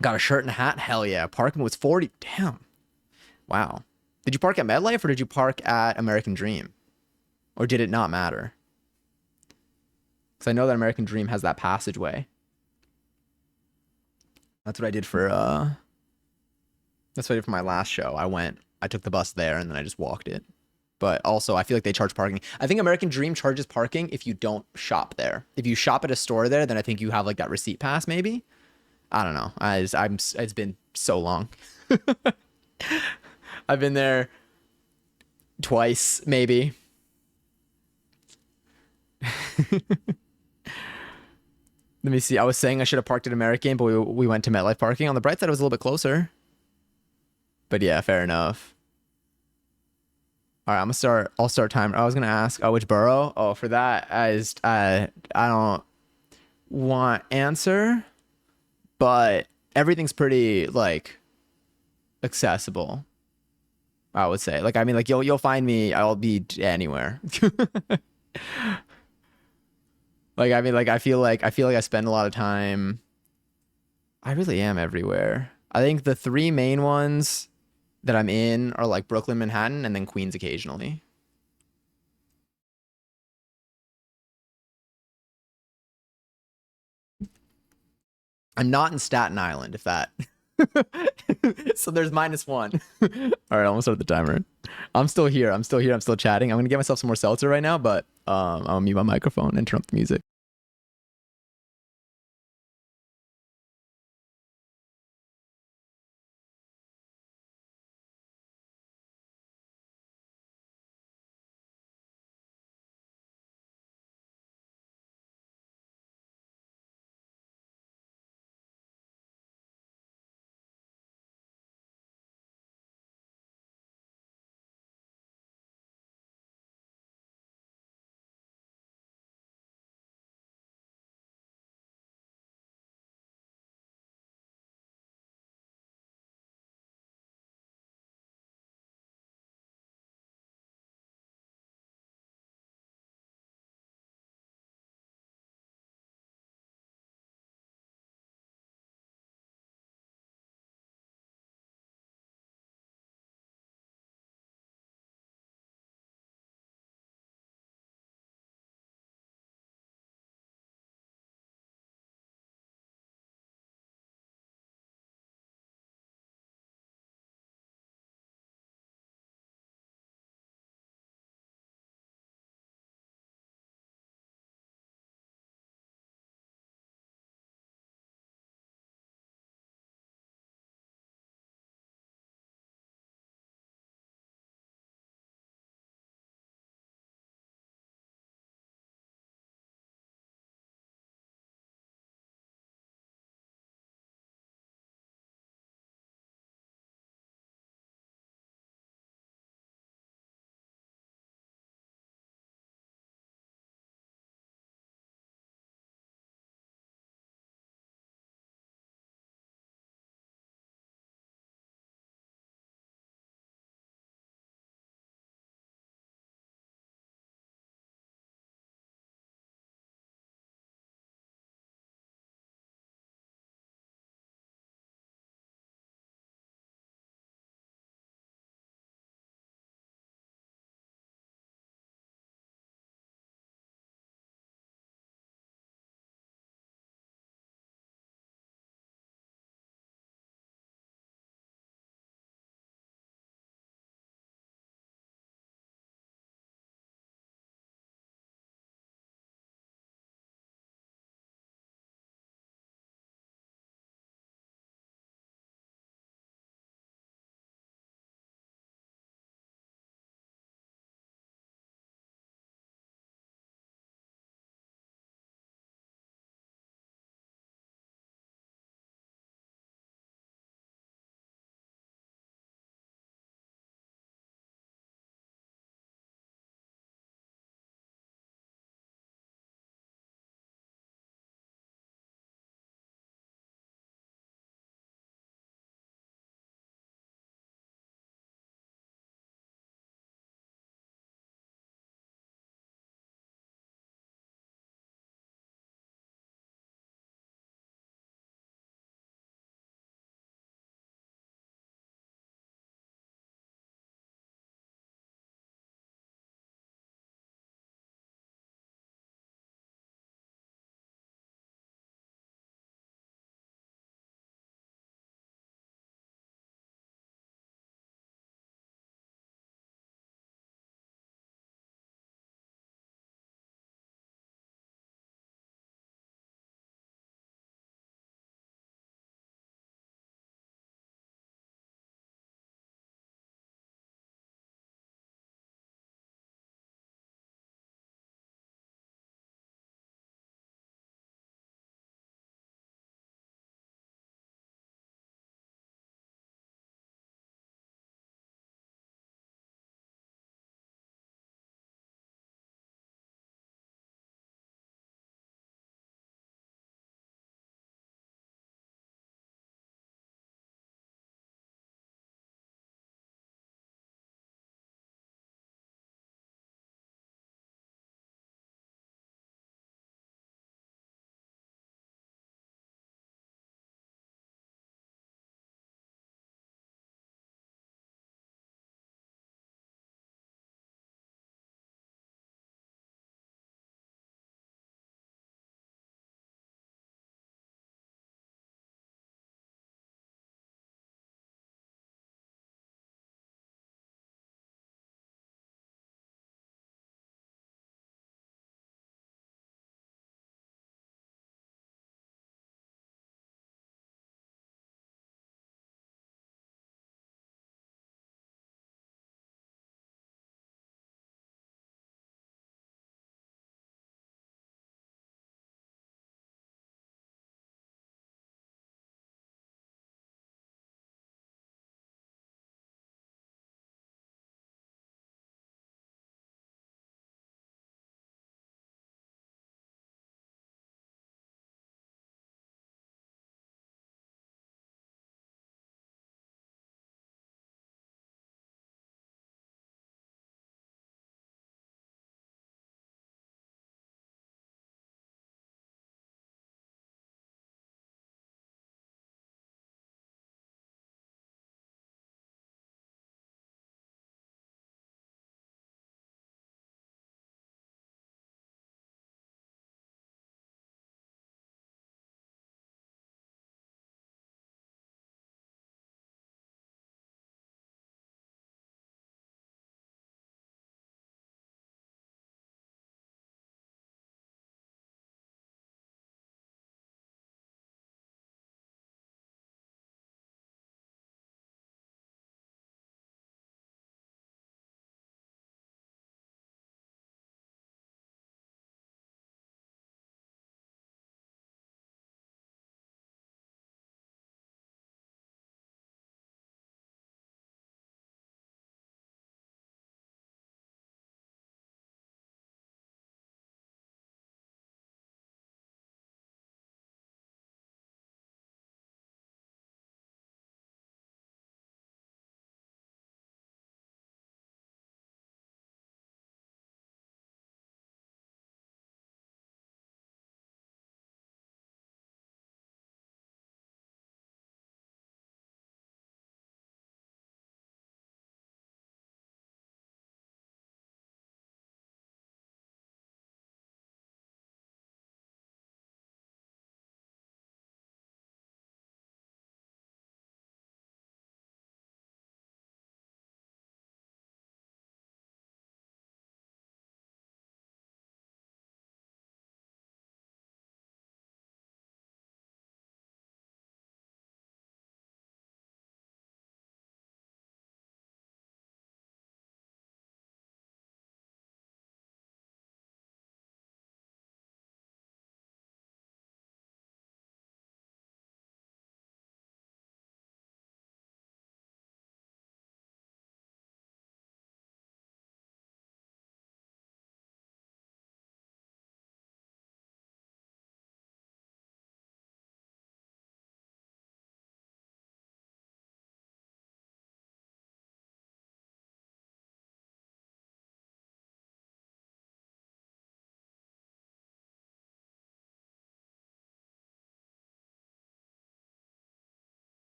Got a shirt and a hat. Hell yeah. Parking was 40. Damn. Wow. Did you park at MetLife or did you park at American Dream? Or did it not matter? Because I know that American Dream has that passageway. That's what I did for that's what I did for my last show. I took the bus there and then I just walked it. But also, I feel like they charge parking. I think American Dream charges parking if you don't shop there. If you shop at a store there, then I think you have like that receipt pass maybe. I don't know. It's been so long. I've been there twice maybe. Let me see. I was saying I should have parked at American, but we went to MetLife parking. On the bright side, it was a little bit closer. But yeah, fair enough. All right, I'll start time. I was gonna ask, oh, which borough? Oh, for that, I don't want answer, but everything's pretty like accessible. I would say. Like, I mean, like you'll find me. I'll be anywhere. Like, I mean, like I feel like I spend a lot of time. I really am everywhere. I think the three main ones that I'm in are like Brooklyn, Manhattan, and then Queens occasionally. I'm not in Staten Island, if that. So there's -1. All right, I'm gonna start the timer. I'm still here. I'm still here. I'm still chatting. I'm gonna get myself some more seltzer right now, but I'm gonna mute my microphone and turn up the music.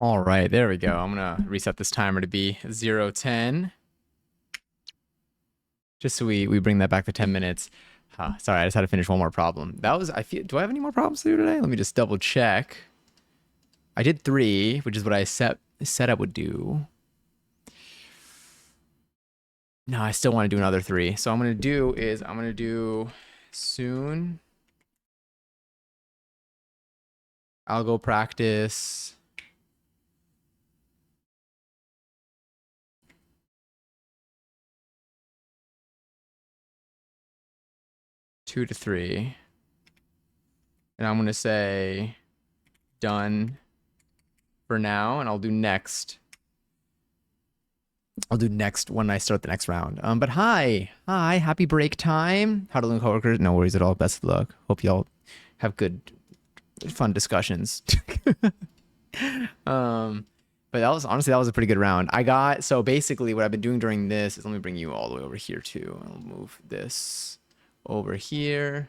All right, there we go. I'm gonna reset this timer to be 0:10, just so we bring that back to 10 minutes. Sorry, I just had to finish one more problem. That was, I feel, do I have any more problems to do today? Let me just double check. I did 3, which is what I said I would do. No, I still want to do another 3. So I'm gonna do soon. I'll go practice. Two to 3. And I'm going to say done for now, and I'll do next. I'll do next when I start the next round. But hi, happy break time. How to learn coworkers? No worries at all. Best of luck. Hope y'all have good, fun discussions. But that was a pretty good round. So basically what I've been doing during this is, let me bring you all the way over here too. I'll move this over here.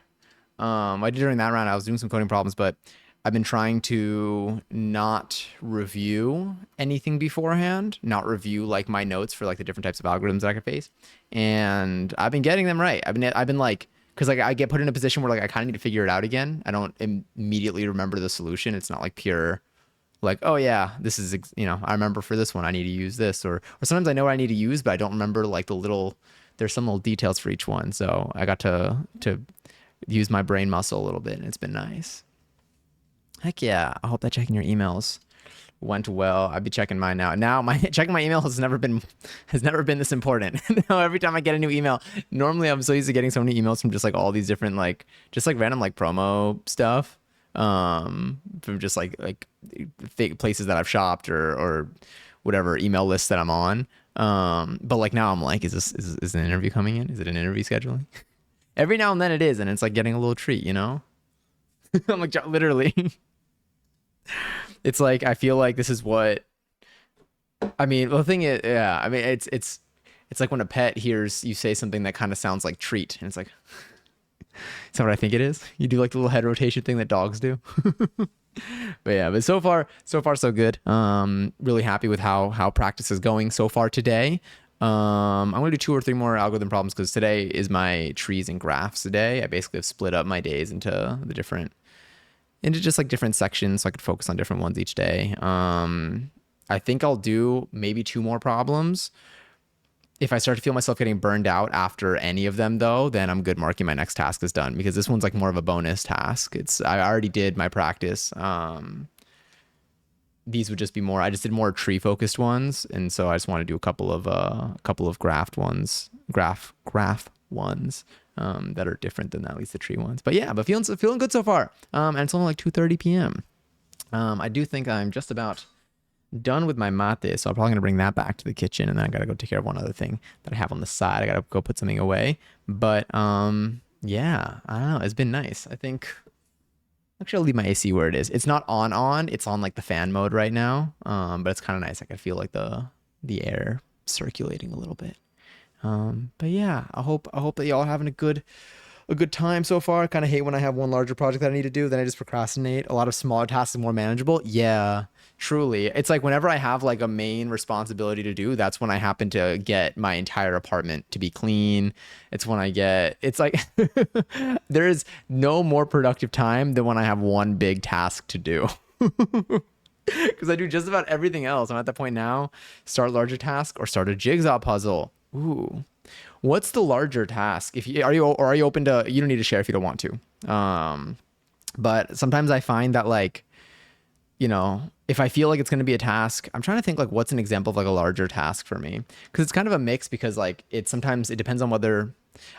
I did during that round, I was doing some coding problems, but I've been trying to not review anything beforehand, not review like my notes for like the different types of algorithms that I could face. And I've been getting them right. I've been like, cause like I get put in a position where like I kind of need to figure it out again. I don't immediately remember the solution. It's not like pure like, oh yeah, this is, I remember for this one, I need to use this, or sometimes I know what I need to use, but I don't remember like there's some little details for each one. So I got to use my brain muscle a little bit, and it's been nice. Heck yeah. I hope that checking your emails went well. I'd be checking mine now. Now checking my email has never been this important. Now every time I get a new email, normally I'm so used to getting so many emails from just like all these different like just like random like promo stuff. From just like fake places that I've shopped or whatever email lists that I'm on. But like now I'm like, is an interview coming in? Is it an interview scheduling? Every now and then it is, and it's like getting a little treat, I'm like, literally. It's like I feel like this is what I mean. The thing is, yeah, I mean it's like when a pet hears you say something that kind of sounds like treat, and it's like, is that what I think it is? You do like the little head rotation thing that dogs do. But yeah, but so far so good. Really happy with how practice is going so far today. I'm gonna do 2 or 3 more algorithm problems because today is my trees and graphs day. I basically have split up my days into just like different sections so I could focus on different ones each day. I think I'll do maybe 2 more problems. If I start to feel myself getting burned out after any of them though, then I'm good marking my next task is done, because this one's like more of a bonus task. I already did my practice. These would just be more, I just did more tree focused ones. And so I just want to do a couple of graph ones that are different than at least the tree ones. But yeah, but feeling good so far. And it's only like 2:30 p.m. I do think I'm just about done with my mate, so I'm probably gonna bring that back to the kitchen, and then I gotta go take care of one other thing that I have on the side. I gotta go put something away. But yeah, I don't know. It's been nice. I think actually I'll leave my AC where it is. It's not on. It's on like the fan mode right now. But it's kind of nice. I can feel like the air circulating a little bit. But yeah, I hope that y'all are having a good time so far. I kind of hate when I have one larger project that I need to do, then I just procrastinate. A lot of smaller tasks are more manageable. Yeah, truly. It's like whenever I have like a main responsibility to do, that's when I happen to get my entire apartment to be clean. It's when it's like there is no more productive time than when I have one big task to do. Because I do just about everything else. I'm at the point now, start larger task or start a jigsaw puzzle. Ooh. What's the larger task? Are you open to, you don't need to share if you don't want to. But sometimes I find that like, if I feel like it's going to be a task, I'm trying to think like what's an example of like a larger task for me. Cause it's kind of a mix, because like sometimes it depends on whether,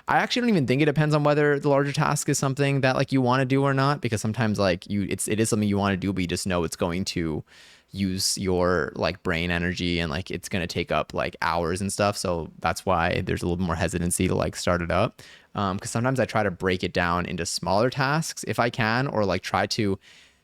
I actually don't even think it depends on whether the larger task is something that like you want to do or not, because sometimes like it is something you want to do, but you just know it's going to use your like brain energy, and like it's going to take up like hours and stuff. So that's why there's a little bit more hesitancy to like start it up. Because sometimes I try to break it down into smaller tasks if I can, or like try to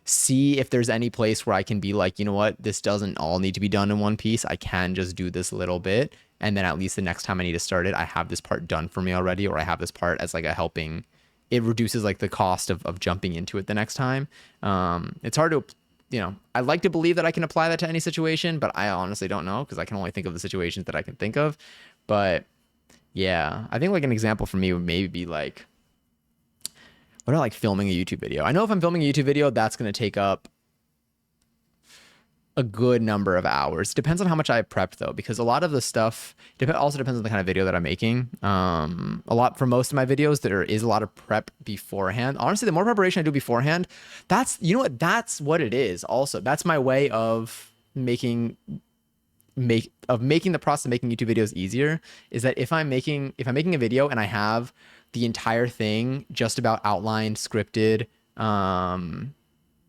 see if there's any place where I can be like, you know what, this doesn't all need to be done in one piece. I can just do this little bit, and then at least the next time I need to start it, I have this part done for me already, or I have this part as like a helping. It reduces like the cost of jumping into it the next time. It's hard to I'd like to believe that I can apply that to any situation, but I honestly don't know because I can only think of the situations that I can think of. But yeah, I think like an example for me would maybe be like, what about like filming a YouTube video? I know if I'm filming a YouTube video, that's going to take up a good number of hours. Depends on how much I prepped though, because a lot of the stuff also depends on the kind of video that I'm making. A lot for most of my videos, there is a lot of prep beforehand. Honestly, the more preparation I do beforehand, that's what it is. Also, that's my way of making the process of making YouTube videos easier. Is that if I'm making a video and I have the entire thing just about outlined, scripted, I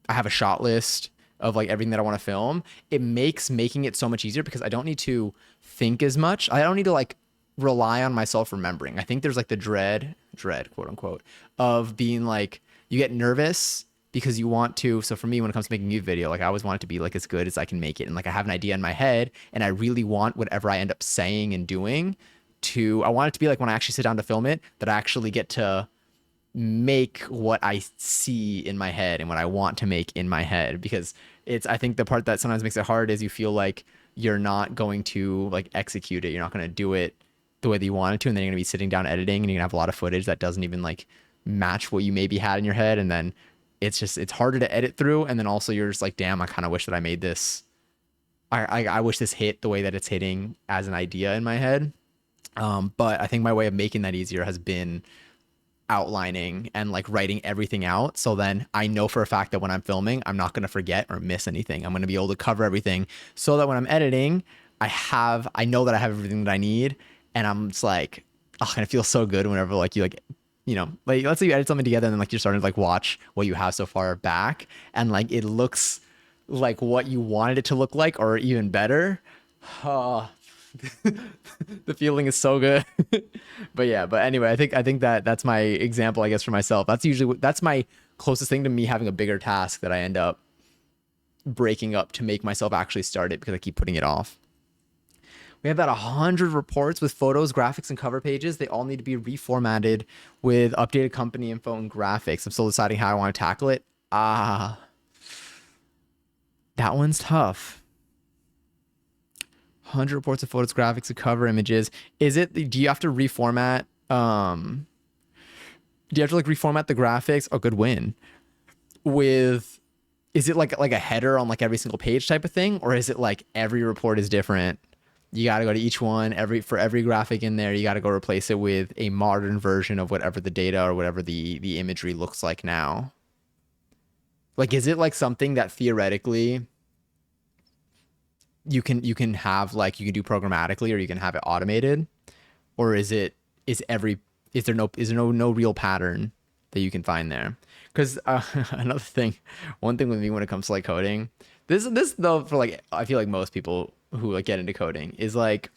have a shot list of like everything that I want to film, it makes making it so much easier because I don't need to think as much. I don't need to like rely on myself remembering. I think there's like the dread, quote unquote, of being like, you get nervous because you want to. So for me, when it comes to making a new video, like I always want it to be like as good as I can make it. And like I have an idea in my head and I really want whatever I end up saying and doing I want it to be like when I actually sit down to film it, that I actually get to make what I see in my head and what I want to make in my head. Because I think the part that sometimes makes it hard is you feel like you're not going to like execute it. You're not going to do it the way that you wanted to. And then you're going to be sitting down editing and you're gonna have a lot of footage that doesn't even like match what you maybe had in your head. And then it's harder to edit through. And then also you're just like, damn, I kind of wish that I made this. I wish this hit the way that it's hitting as an idea in my head. But I think my way of making that easier has been outlining and like writing everything out. So then I know for a fact that when I'm filming, I'm not going to forget or miss anything. I'm going to be able to cover everything so that when I'm editing, I know that I have everything that I need. And I'm just like, oh, and it feels so good whenever like you like, like let's say you edit something together and then like you're starting to like watch what you have so far back and like it looks like what you wanted it to look like or even better. Oh, the feeling is so good. But anyway, I think that's my example, I guess, for myself. That's my closest thing to me having a bigger task that I end up breaking up to make myself actually start it because I keep putting it off. We have about 100 reports with photos, graphics, and cover pages. They all need to be reformatted with updated company info and graphics. I'm still deciding how I want to tackle it. That one's tough. 100 reports of photos, graphics, and cover images. Do you have to reformat? Do you have to like reformat the graphics? Oh, good win. Is it like a header on like every single page type of thing? Or is it like every report is different? You got to go to each one, for every graphic in there, you got to go replace it with a modern version of whatever the data or whatever the imagery looks like now. Like, is it like something that theoretically you can have like you can do programmatically or you can have it automated, or is there no real pattern that you can find there? Because one thing with me when it comes to like coding, this though for like I feel like most people who like get into coding is like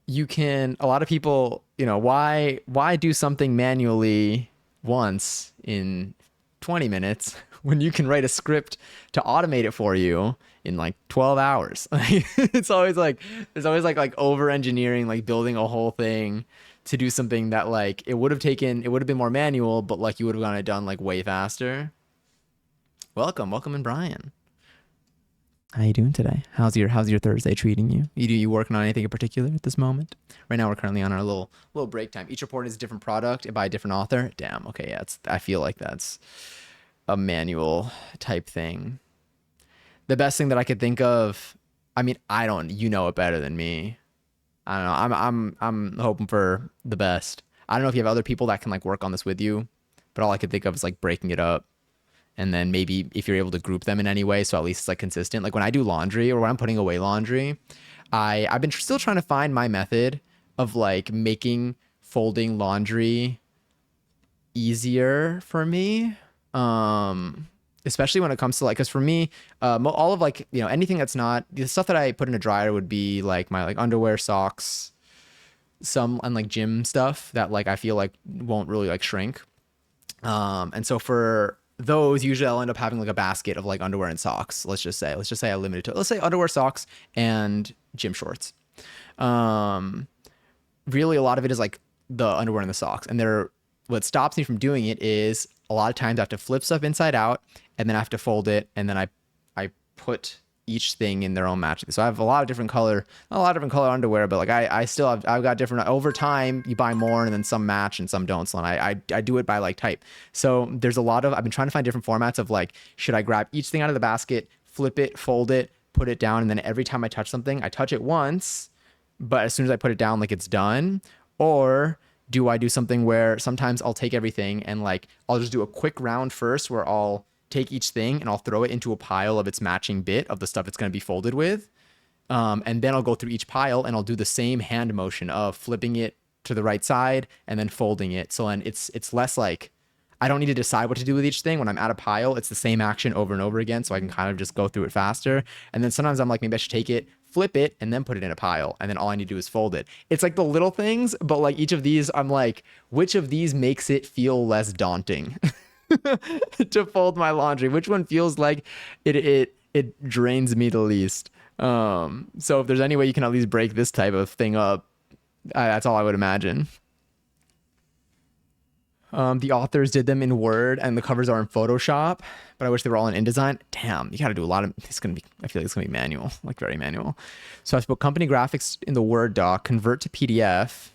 a lot of people, why do something manually once in 20 minutes when you can write a script to automate it for you in like 12 hours. It's always like there's always like over engineering, like building a whole thing to do something that like it would have been more manual, but like you would have gotten it done like way faster. Welcome in, Brian. How you doing today? How's your Thursday treating you? You working on anything in particular at this moment? Right now we're currently on our little break time. Each report is a different product by a different author. Damn. Okay, yeah. I feel like that's a manual type thing. The best thing that I could think of, I mean, you know it better than me. I don't know. I'm hoping for the best. I don't know if you have other people that can like work on this with you, but all I could think of is like breaking it up. And then maybe if you're able to group them in any way, so at least it's like consistent. Like when I do laundry or when I'm putting away laundry, I've been still trying to find my method of like making folding laundry easier for me. Especially when it comes to like, cause for me, all of like, anything that's not the stuff that I put in a dryer would be like my like underwear, socks, some and like gym stuff that like I feel like won't really like shrink. And so for those, usually I'll end up having like a basket of like underwear and socks. Let's just say I limit it to, let's say underwear, socks, and gym shorts. Really a lot of it is like the underwear and the socks. And what stops me from doing it is a lot of times I have to flip stuff inside out, and then I have to fold it, and then I put each thing in their own matching. So I have a lot of different color, not a lot of different color underwear, but like I still have, I've got different, over time you buy more and then some match and some don't. So I do it by like type. So there's a lot of, I've been trying to find different formats of like, should I grab each thing out of the basket, flip it, fold it, put it down, and then every time I touch something, I touch it once, but as soon as I put it down, like it's done? Or do I do something where sometimes I'll take everything and like I'll just do a quick round first where I'll take each thing and I'll throw it into a pile of its matching bit of the stuff it's going to be folded with. And then I'll go through each pile and I'll do the same hand motion of flipping it to the right side and then folding it. So then it's less like I don't need to decide what to do with each thing. When I'm at a pile, it's the same action over and over again. So I can kind of just go through it faster. And then sometimes I'm like, maybe I should take it, flip it, and then put it in a pile. And then all I need to do is fold it. It's like the little things, but like each of these, I'm like, which of these makes it feel less daunting to fold my laundry? Which one feels like it drains me the least? So if there's any way you can at least break this type of thing up, that's all I would imagine. The authors did them in Word and the covers are in Photoshop, but I wish they were all in InDesign. Damn, you got to do a lot of, it's going to be, I feel like it's going to be manual, like very manual. So I put company graphics in the Word doc, convert to PDF,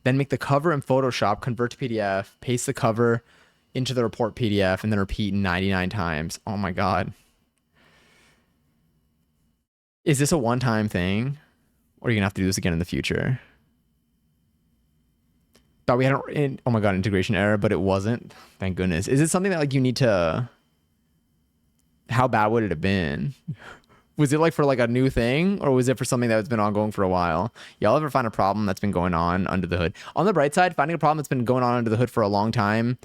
then make the cover in Photoshop, convert to PDF, paste the cover into the report PDF, and then repeat 99 times. Oh my God. Is this a one-time thing? Or are you going to have to do this again in the future? Thought we had oh my God, integration error, but it wasn't. Thank goodness. Is it something that like you need to, how bad would it have been? Was it like for like a new thing, or was it for something that's been ongoing for a while? Y'all ever find a problem that's been going on under the hood? On the bright side, finding a problem that's been going on under the hood for a long time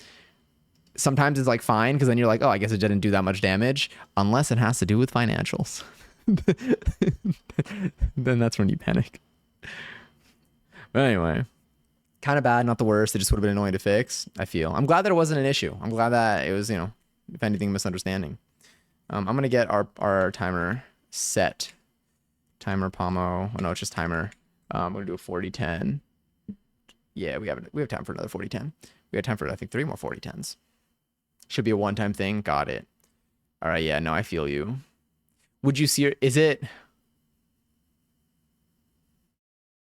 sometimes is like fine, because then you're like, oh, I guess it didn't do that much damage, unless it has to do with financials. Then that's when you panic. But anyway, kind of bad, not the worst. It just would have been annoying to fix, I feel. I'm glad that it wasn't an issue. I'm glad that it was, you know, if anything, misunderstanding. I'm going to get our timer set. Timer Pomo. Oh, no, it's just timer. We're going to do a 40-10. Yeah, we have time for another 40-10. We have time for, I think, 3 more 40-10s. Should be a one-time thing. Got it. All right, yeah, no, I feel you. Would you see, is it...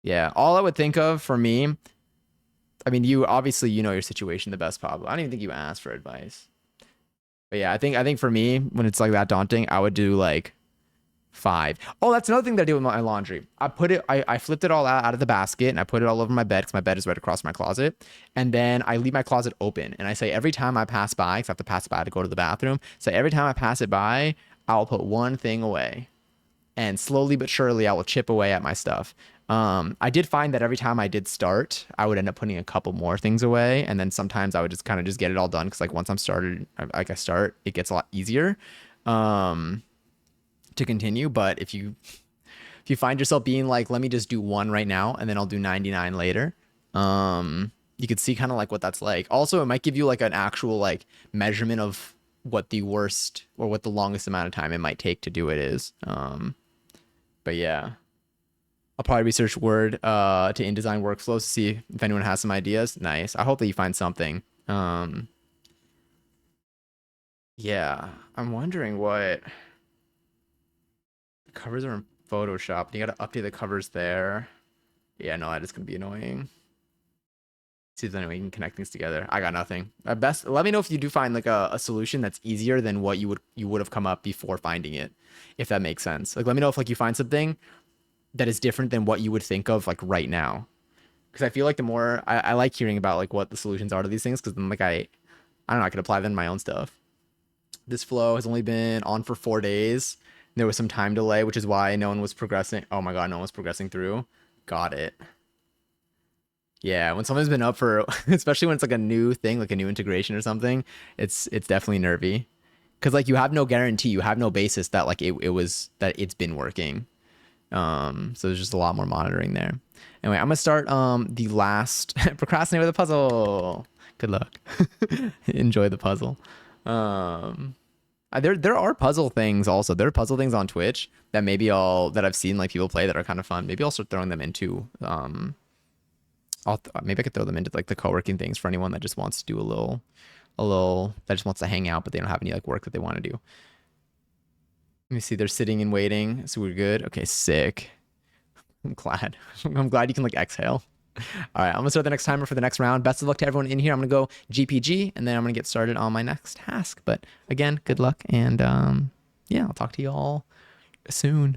Yeah, all I would think of for me, I mean, you obviously, you know your situation the best, Pablo. I don't even think you asked for advice. But yeah, I think for me, when it's like that daunting, I would do like 5. Oh, that's another thing that I do with my laundry. I flipped it all out of the basket and I put it all over my bed because my bed is right across my closet. And then I leave my closet open. And I say every time I pass by, because I have to pass by to go to the bathroom. So every time I pass it by, I'll put one thing away. And slowly but surely, I will chip away at my stuff. I did find that every time I did start, I would end up putting a couple more things away. And then sometimes I would just kind of just get it all done. Because like once I'm started, like I start, it gets a lot easier to continue. But if you find yourself being like, let me just do one right now and then I'll do 99 later, you could see kind of like what that's like. Also, it might give you like an actual like measurement of what the worst or what the longest amount of time it might take to do it is. But yeah, I'll probably research Word to InDesign workflows to see if anyone has some ideas. Nice. I hope that you find something. Yeah, I'm wondering what the covers are in Photoshop. You got to update the covers there. Yeah, no, that is gonna be annoying. See if there's any way you can connect things together. I got nothing. At best, let me know if you do find like a solution that's easier than what you would have come up before finding it, if that makes sense. Like, let me know if like you find something that is different than what you would think of like right now. Because I feel like the more I like hearing about like what the solutions are to these things, because then like I don't know, I could apply them to my own stuff. This flow has only been on for 4 days. There was some time delay, which is why no one was progressing. Oh my God, no one was progressing through. Got it. Yeah, when something's been up for, especially when it's like a new thing, like a new integration or something, it's definitely nervy. Because like you have no guarantee, you have no basis that like that it's been working. So there's just a lot more monitoring there. Anyway, I'm gonna start the last procrastinate with a puzzle. Good luck. Enjoy the puzzle. There are puzzle things also. There are puzzle things on Twitch that that I've seen like people play that are kind of fun. Maybe I'll start throwing them into maybe I could throw them into like the co-working things for anyone that just wants to do a little a little that just wants to hang out, but they don't have any like work that they want to do. Let me see. They're sitting and waiting, so we're good. Okay, sick. I'm glad. I'm glad you can like exhale. All right, I'm gonna start the next timer for the next round. Best of luck to everyone in here. I'm gonna go GPG, and then I'm gonna get started on my next task. But again, good luck, and yeah, I'll talk to you all soon.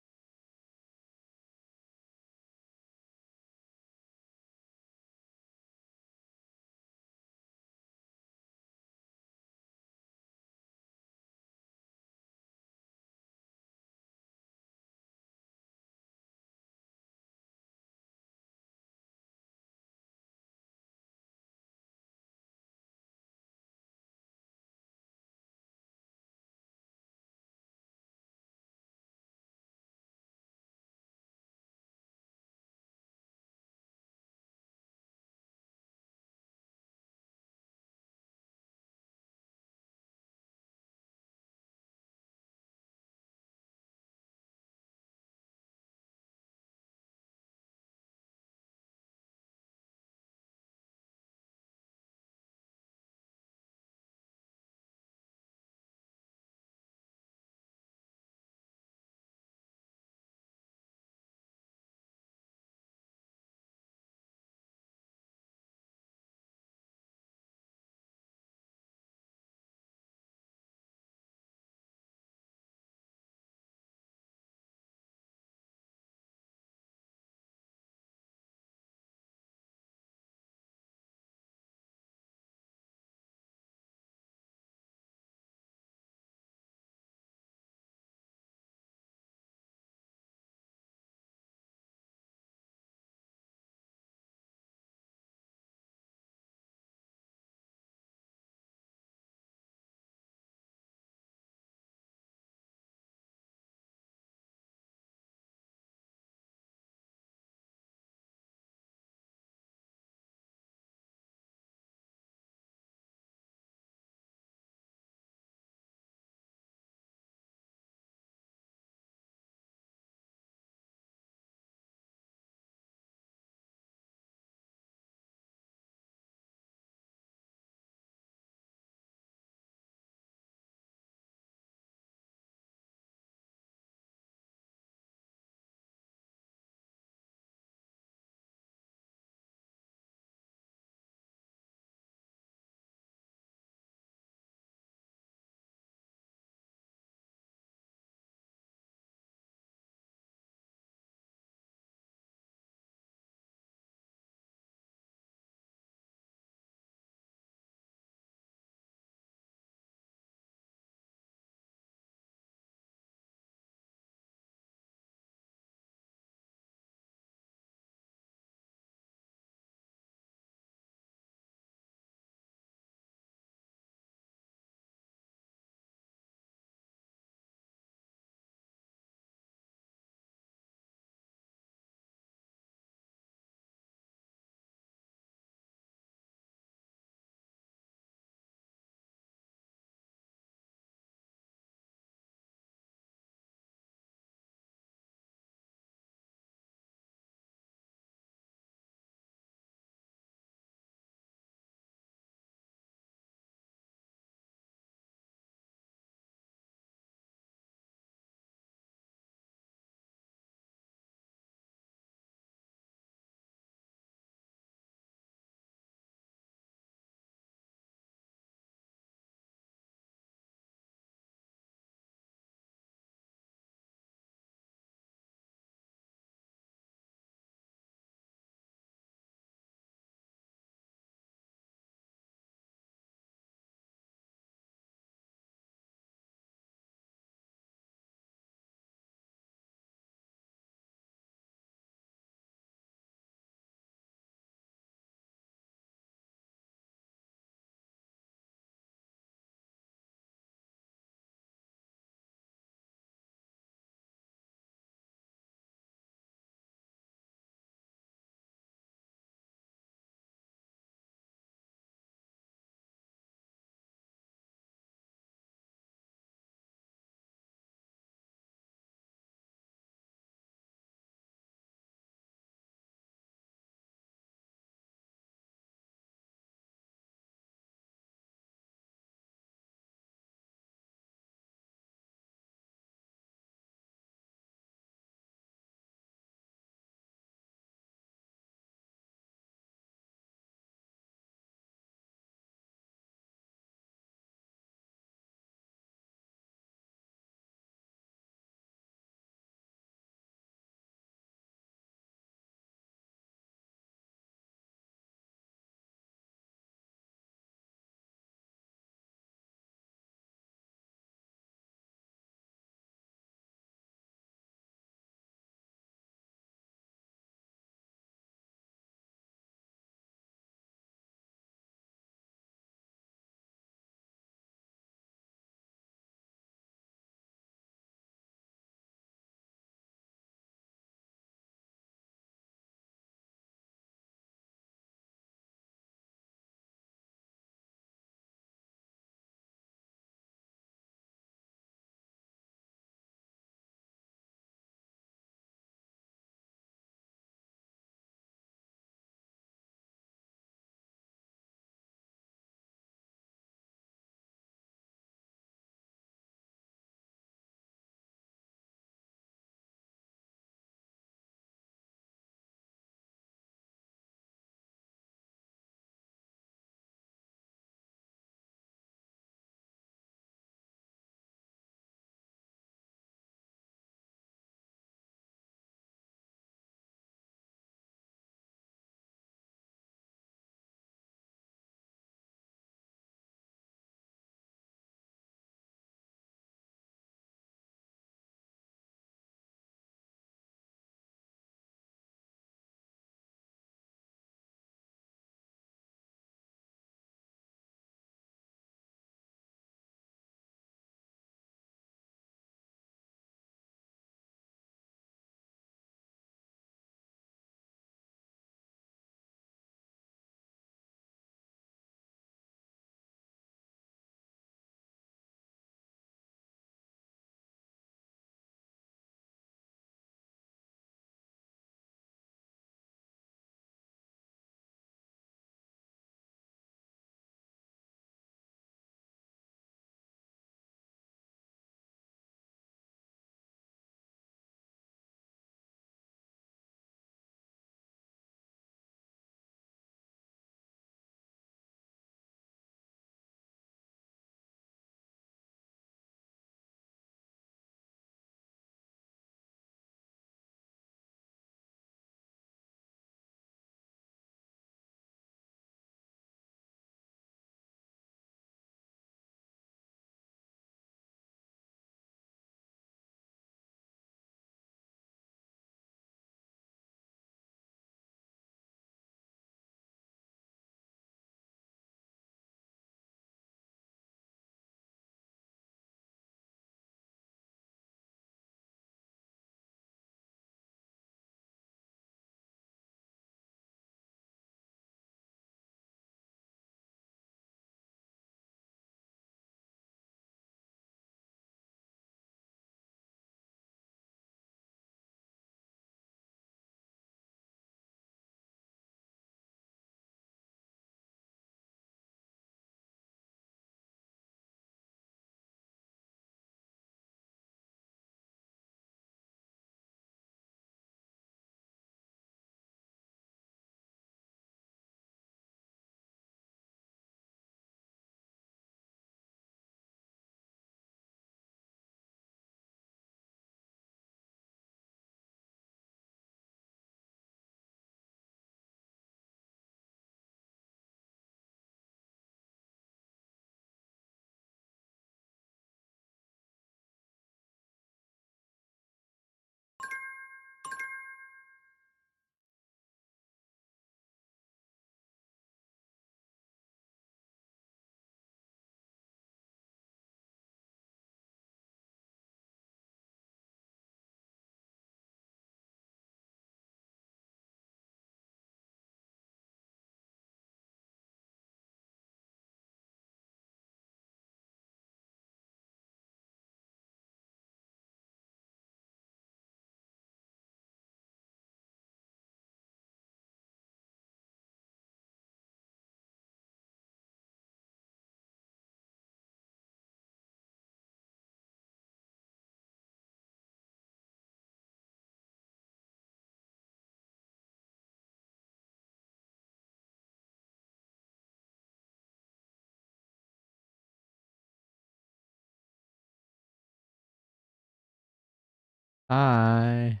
Hi.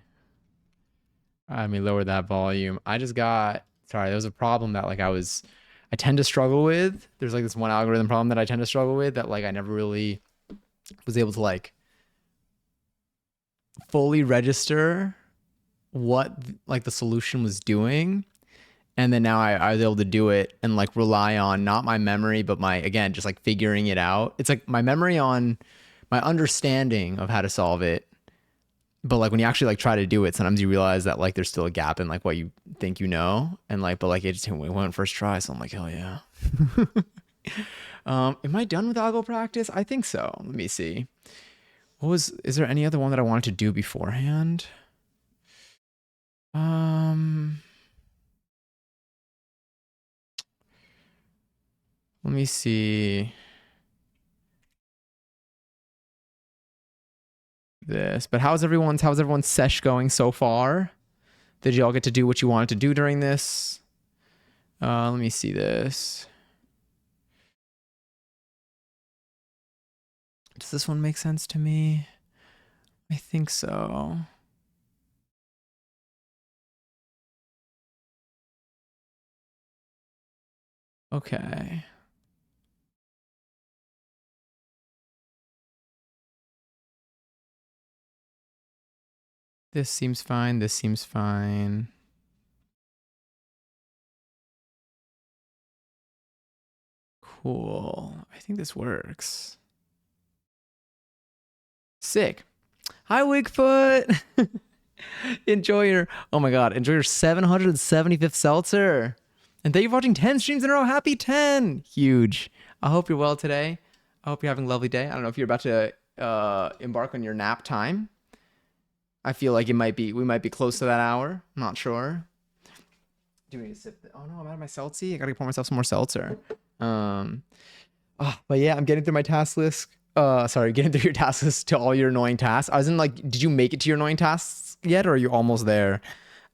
Let me lower that volume. I just got sorry, there was a problem that I tend to struggle with. There's like this one algorithm problem that I tend to struggle with that like I never really was able to like fully register what like the solution was doing. And then now I was able to do it and like rely on not my memory, but my again, just like figuring it out. It's like my memory on my understanding of how to solve it. But like when you actually like try to do it, sometimes you realize that like there's still a gap in like what you think you know. And like, but like it went first try. So I'm like, hell yeah. Am I done with algo practice? I think so. Let me see. Is there any other one that I wanted to do beforehand? Um, Let me see this. But how's everyone's sesh going so far? Did you all get to do what you wanted to do during this? Let me see this. Does this one make sense to me? I think so. Okay. This seems fine. This seems fine. Cool. I think this works. Sick. Hi, Wigfoot. Oh my God, enjoy your 775th seltzer. And thank you for watching 10 streams in a row. Happy 10. Huge. I hope you're well today. I hope you're having a lovely day. I don't know if you're about to embark on your nap time. I feel like we might be close to that hour. I'm not sure. Do we sip? Oh no, I'm out of my seltzy. I gotta pour myself some more seltzer. Um, but yeah, I'm getting through my task list. Sorry, getting through your task list to all your annoying tasks. I was in like, did you make it to your annoying tasks yet, or are you almost there?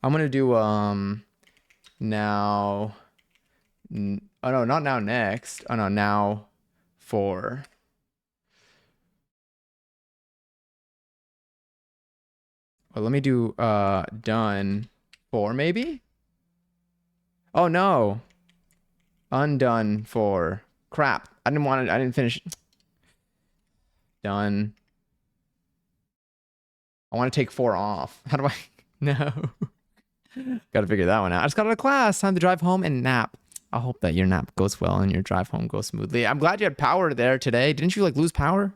I'm gonna do now. Oh no, not now. Next. Oh no, now 4. Well, let me do done 4 maybe. Oh no, undone 4. Crap. I didn't want it. I didn't finish. Done. I want to take 4 off. How do I? No. Got to figure that one out. I just got out of class. Time to drive home and nap. I hope that your nap goes well and your drive home goes smoothly. I'm glad you had power there today. Didn't you like lose power?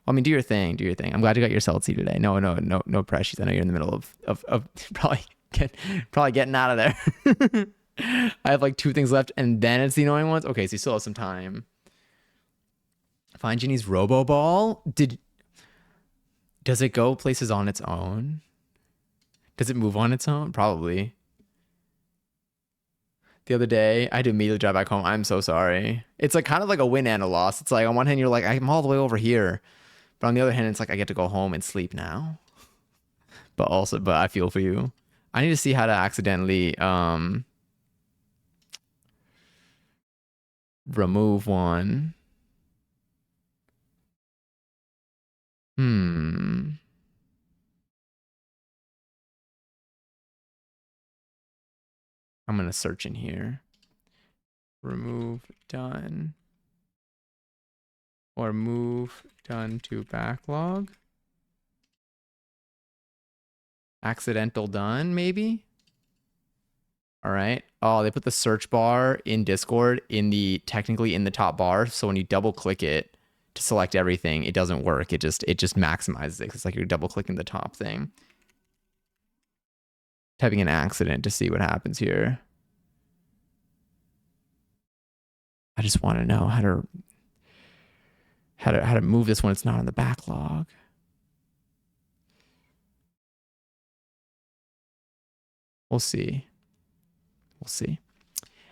I mean, do your thing. Do your thing. I'm glad you got your seltzy today. No pressures. I know you're in the middle of probably getting out of there. I have like 2 things left, and then it's the annoying ones. Okay, so you still have some time. Find Genie's Robo Ball. Does it go places on its own? Does it move on its own? Probably. The other day, I had to immediately drive back home. I'm so sorry. It's like kind of like a win and a loss. It's like on one hand, you're like, I'm all the way over here. But on the other hand, it's like I get to go home and sleep now. But I feel for you. I need to see how to accidentally remove one. I'm gonna search in here. Remove done. Or move done to backlog. Accidental done, maybe? All right. Oh, they put the search bar in Discord technically in the top bar. So when you double click it to select everything, it doesn't work. It just maximizes it. It's like you're double clicking the top thing. Typing an accident to see what happens here. I just want to know how to move this when it's not in the backlog. We'll see. We'll see.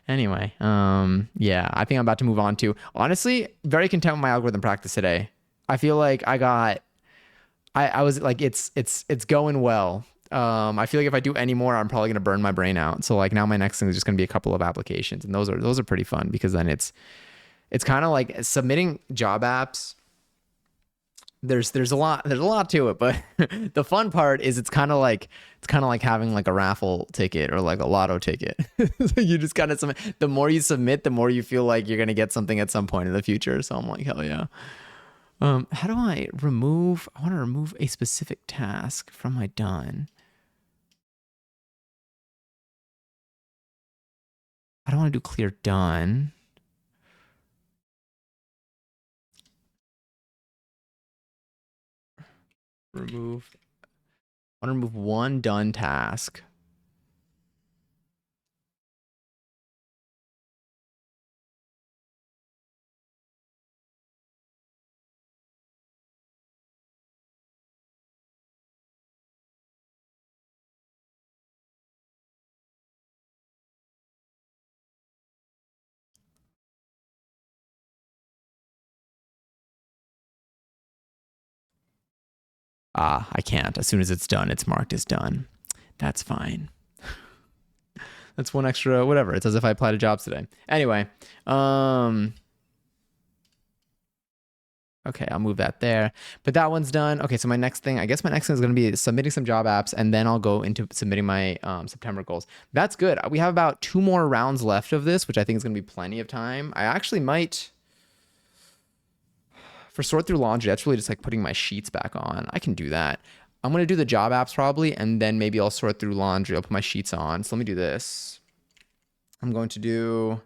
Anyway, yeah, I think I'm about to move on to, honestly, very content with my algorithm practice today. I feel like I was like, it's going well. I feel like if I do any more, I'm probably gonna burn my brain out. So like now my next thing is just gonna be a couple of applications, and those are pretty fun because then it's kind of like submitting job apps there's a lot to it, but the fun part is it's kind of like having like a raffle ticket or like a lotto ticket. So you just kind of submit. The more you submit, the more you feel like you're gonna get something at some point in the future. So I'm like, hell yeah. How do I remove? I want to remove a specific task from my done. I don't want to do clear done. Remove. I want to remove one done task. Ah, I can't. As soon as it's done, it's marked as done. That's fine. That's one extra whatever. It's as if I applied to jobs today. Anyway, um okay, I'll move that there. But that one's done. Okay, so my next thing, I guess my next thing is going to be submitting some job apps, and then I'll go into submitting my September goals. That's good. We have about 2 more rounds left of this, which I think is going to be plenty of time. I actually might, for sort through laundry, that's really just like putting my sheets back on. I can do that. I'm going to do the job apps probably, and then maybe I'll sort through laundry. I'll put my sheets on. So let me do this. I'm going to do,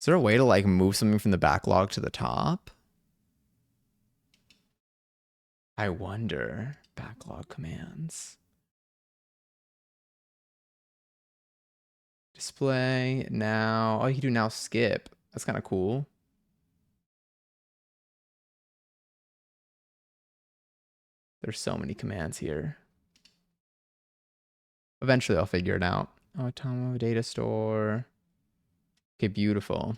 is there a way to like move something from the backlog to the top? I wonder. Backlog commands. Display now. Oh, you can do now skip. That's kind of cool. There's so many commands here. Eventually I'll figure it out. Oh, Tomo data store. Okay, beautiful.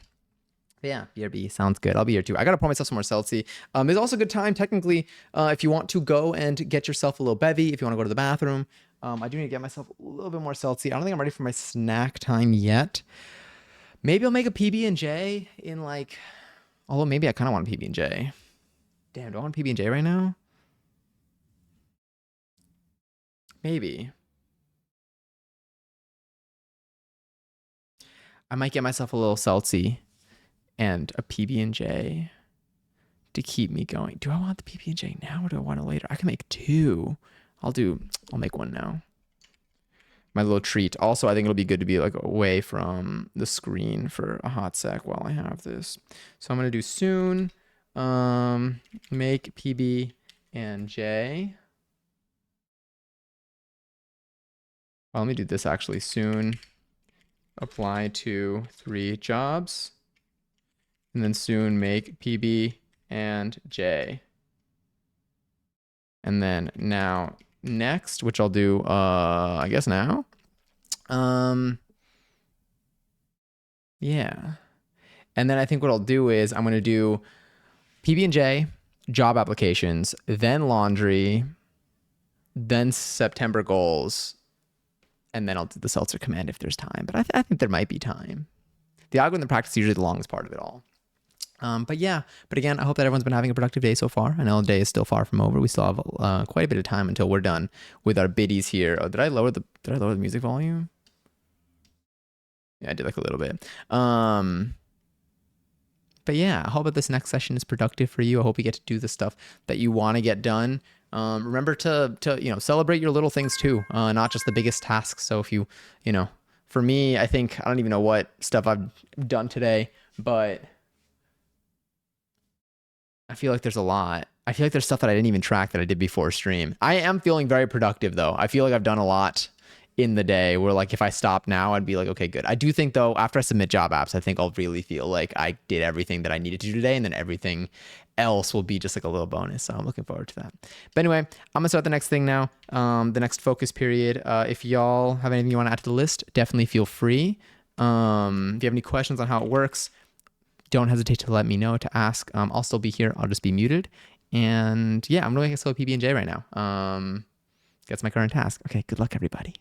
Yeah, BRB sounds good. I'll be here too. I gotta pour myself some more seltzy. It's also a good time technically if you want to go and get yourself a little bevy. If you want to go to the bathroom, I do need to get myself a little bit more seltzy. I don't think I'm ready for my snack time yet. Maybe I'll make a PB and J in like. Although maybe I kind of want a PB and J. Damn, do I want PB and J right now? Maybe. I might get myself a little salty and a PB&J to keep me going. Do I want the PB&J now or do I want it later? I can make 2. I'll make 1 now. My little treat. Also, I think it'll be good to be like away from the screen for a hot sec while I have this. So I'm going to do soon make PB and J. Well, let me do this actually. Soon apply to 3 jobs. And then soon make PB and J. And then now next, which I'll do I guess now. Yeah. And then I think what I'll do is I'm going to do PB and J, job applications, then laundry, then September goals, and then I'll do the seltzer command if there's time. But I think there might be time. The algorithm practice is usually the longest part of it all. But yeah, but again, I hope that everyone's been having a productive day so far. I know the day is still far from over. We still have quite a bit of time until we're done with our biddies here. Oh, did I lower the music volume? Yeah, I did like a little bit. But yeah, I hope that this next session is productive for you. I hope you get to do the stuff that you want to get done. Remember to celebrate your little things too, not just the biggest tasks. So if for me, I think I don't even know what stuff I've done today, but I feel like there's a lot. I feel like there's stuff that I didn't even track that I did before stream. I am feeling very productive though. I feel like I've done a lot in the day where like if I stop now, I'd be like, okay, good. I do think though, after I submit job apps, I think I'll really feel like I did everything that I needed to do today, and then everything else will be just like a little bonus. So I'm looking forward to that. But anyway, I'm gonna start the next thing now. The next focus period. If y'all have anything you want to add to the list, definitely feel free. If you have any questions on how it works, don't hesitate to let me know, to ask. I'll still be here. I'll just be muted. And yeah, I'm doing a PB&J right now. That's my current task. Okay, good luck, everybody.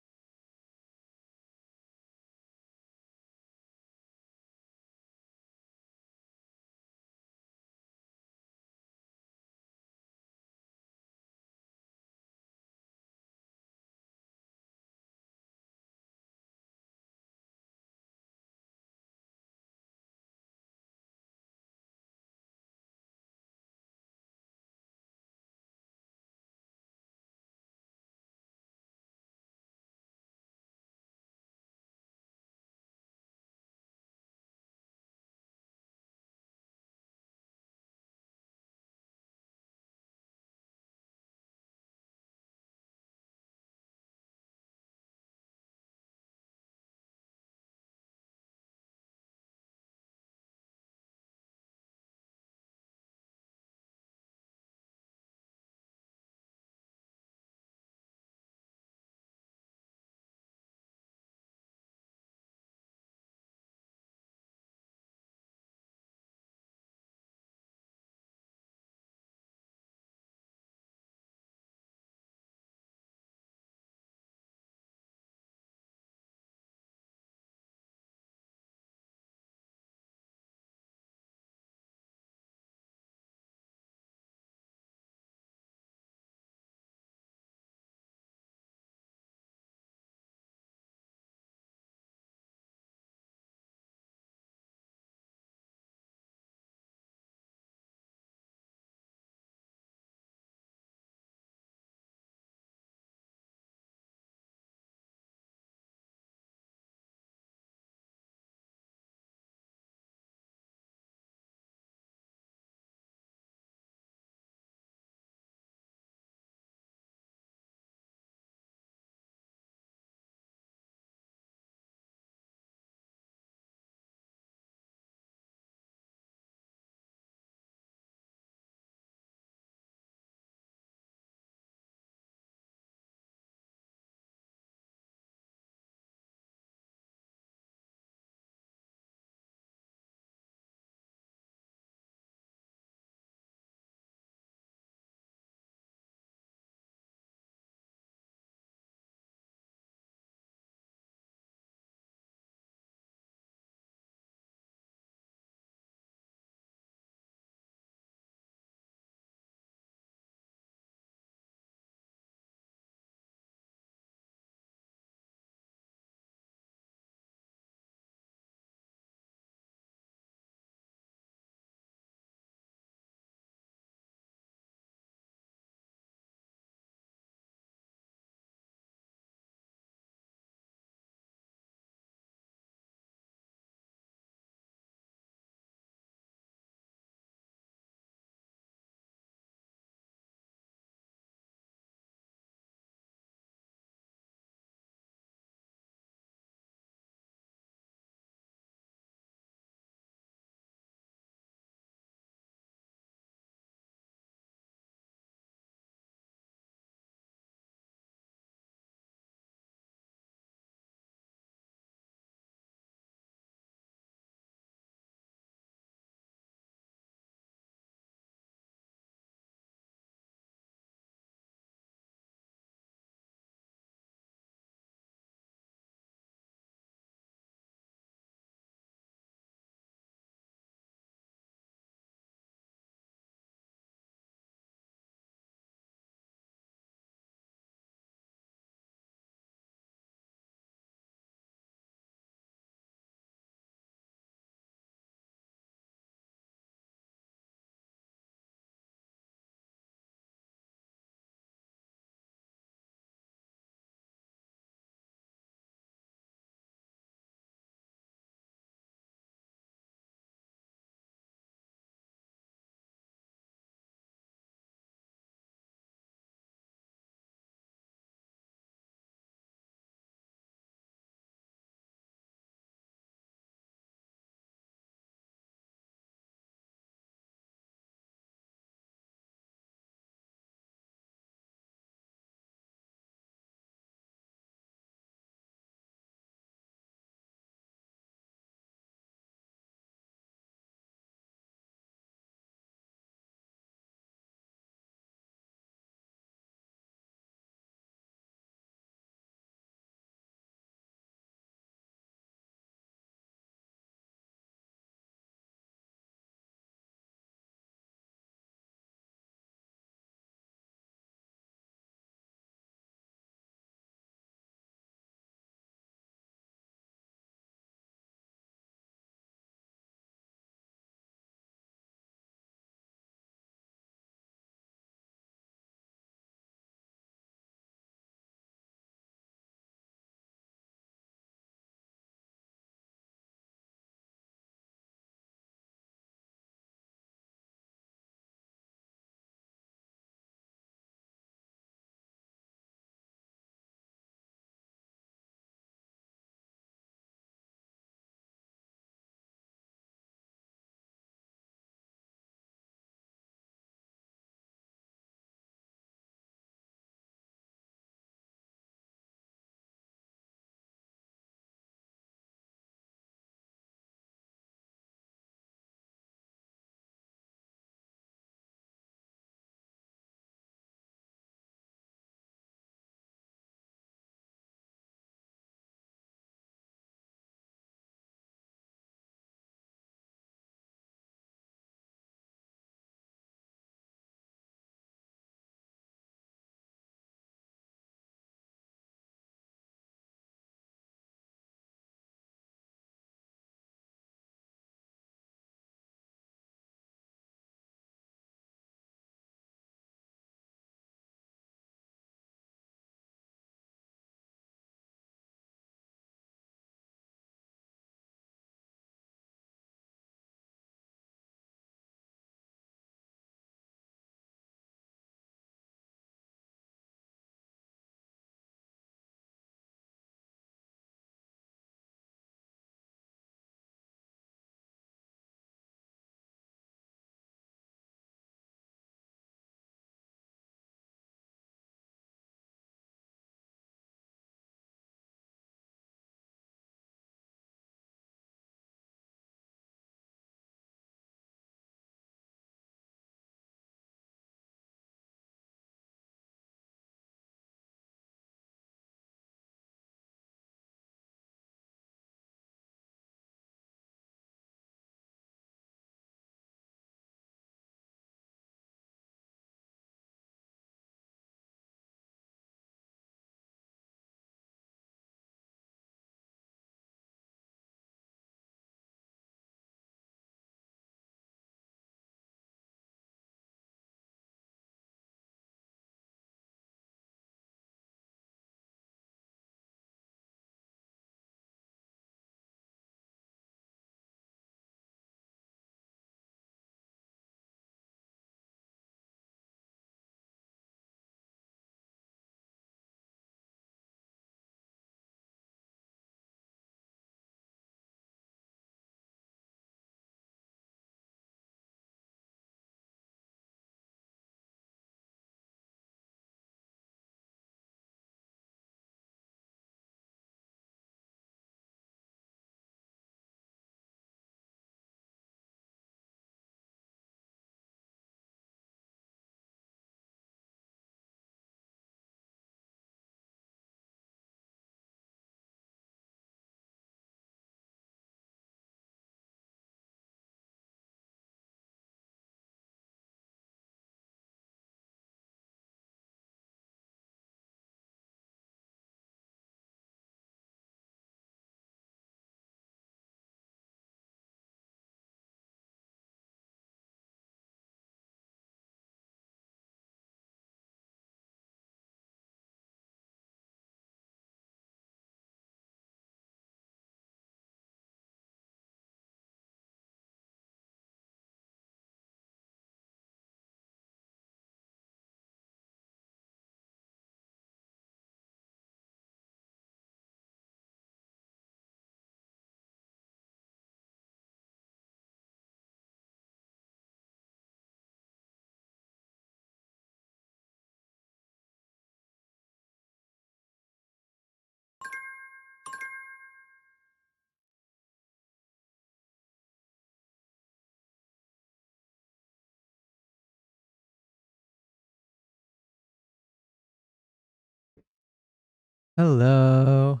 Hello.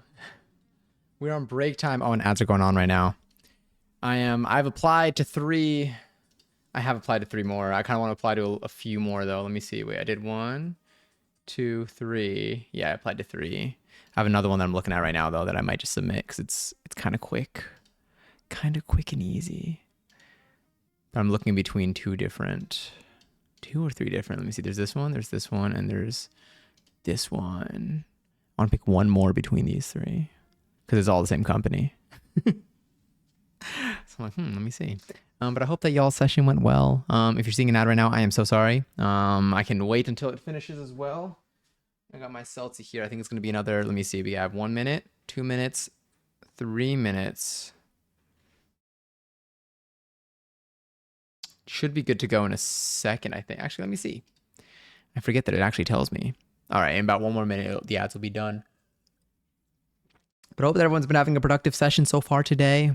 We're on break time. Oh, and ads are going on right now. I've applied to three. I have applied to three more. I kind of want to apply to a few more though. Let me see. Wait, I did one, two, three. Yeah, I applied to three. I have another one that I'm looking at right now though that I might just submit because it's kind of quick and easy. But I'm looking between two or three different. Let me see. There's this one, and there's this one. I want to pick one more between these three because it's all the same company. So I'm like, let me see. But I hope that y'all's session went well. If you're seeing an ad right now, I am so sorry. I can wait until it finishes as well. I got my Celtic here. I think it's going to be another, let me see. We have 1 minute, 2 minutes, 3 minutes. Should be good to go in a second, I think. Actually, let me see. I forget that it actually tells me. All right, in about 1 more minute, the ads will be done. But I hope that everyone's been having a productive session so far today.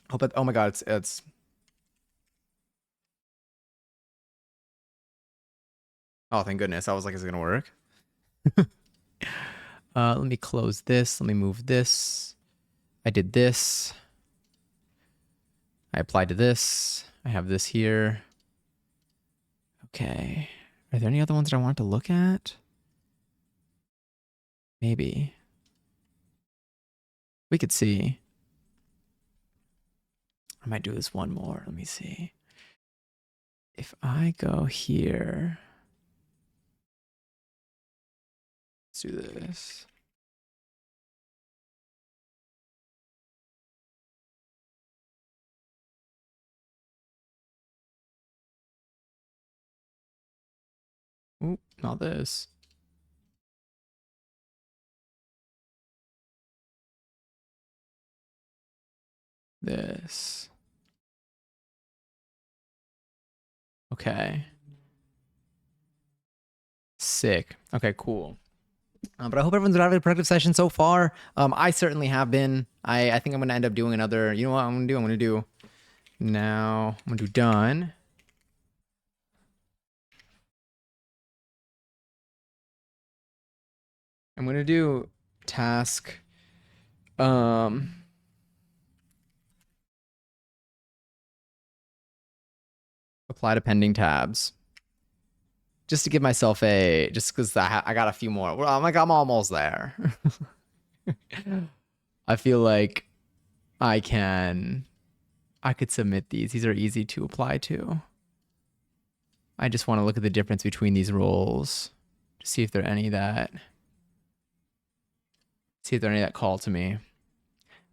Hope that, oh my God, it's oh, thank goodness. I was like, is it gonna work? Let me close this. Let me move this. I did this. I applied to this. I have this here. Okay. Are there any other ones that I want to look at? Maybe. We could see. I might do this one more. Let me see. If I go here, let's do this. Oop, not this. This. Okay. Sick. Okay, cool. But I hope everyone's been having a productive session so far. I certainly have been. I think I'm going to end up doing another. You know what I'm going to do? I'm going to do now. I'm going to do done. I'm going to do task. Apply to pending tabs. Just to give myself just because I got a few more. Well, I'm like, I'm almost there. I feel like I could submit these. These are easy to apply to. I just want to look at the difference between these roles to see if there are any that call to me.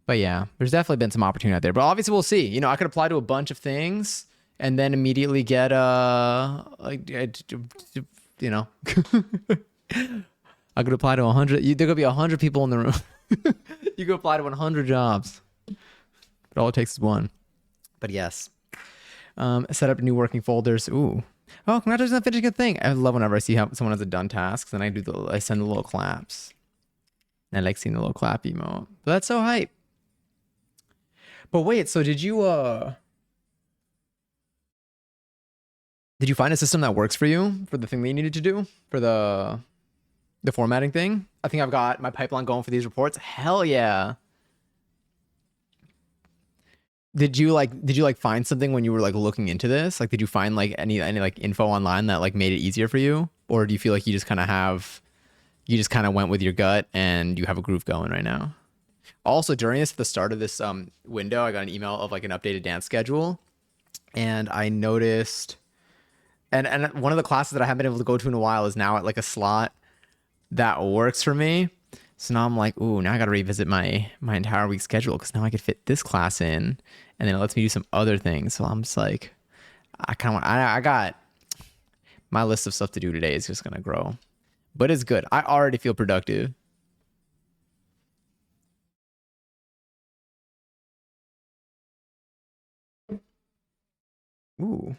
But yeah, there's definitely been some opportunity out there. But obviously we'll see. You know, I could apply to a bunch of things and then immediately get you know, I could apply to 100. There could be 100 people in the room. You could apply to 100 jobs. But all it takes is one. But yes. Set up new working folders. Ooh. Oh, congratulations on finishing a thing. I love whenever I see how someone has a done task, then I send the little claps. I like seeing the little clap emote. But that's so hype. But wait, so did you find a system that works for you for the thing that you needed to do for the formatting thing? I think I've got my pipeline going for these reports. Hell yeah. Did you like find something when you were like looking into this? Like did you find like any like info online that like made it easier for you? Or do you feel like you just kind of went with your gut and you have a groove going right now? Also, during this, at the start of this window, I got an email of like an updated dance schedule, and I noticed, and one of the classes that I haven't been able to go to in a while is now at like a slot that works for me. So now I'm like, ooh, now I got to revisit my entire week schedule because now I could fit this class in, and then it lets me do some other things. So I'm just like, I got my list of stuff to do today is just gonna grow, but it's good. I already feel productive. Ooh,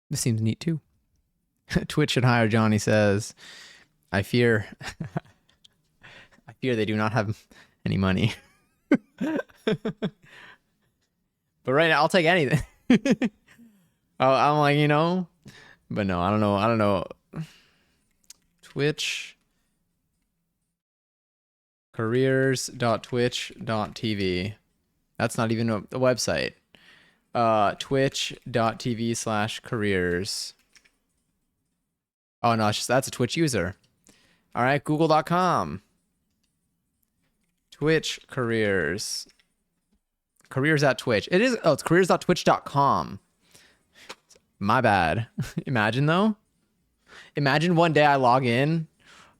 this seems neat too. Twitch should hire Johnny says, I fear they do not have any money. But right now I'll take anything. I'm like, but no, I don't know. Twitch careers.twitch.tv. That's not even a website. Twitch.tv/careers. Oh no, that's a Twitch user. All right, google.com. Twitch careers. Careers at Twitch. It is, oh, it's careers.twitch.com. My bad. Imagine though. Imagine one day I log in.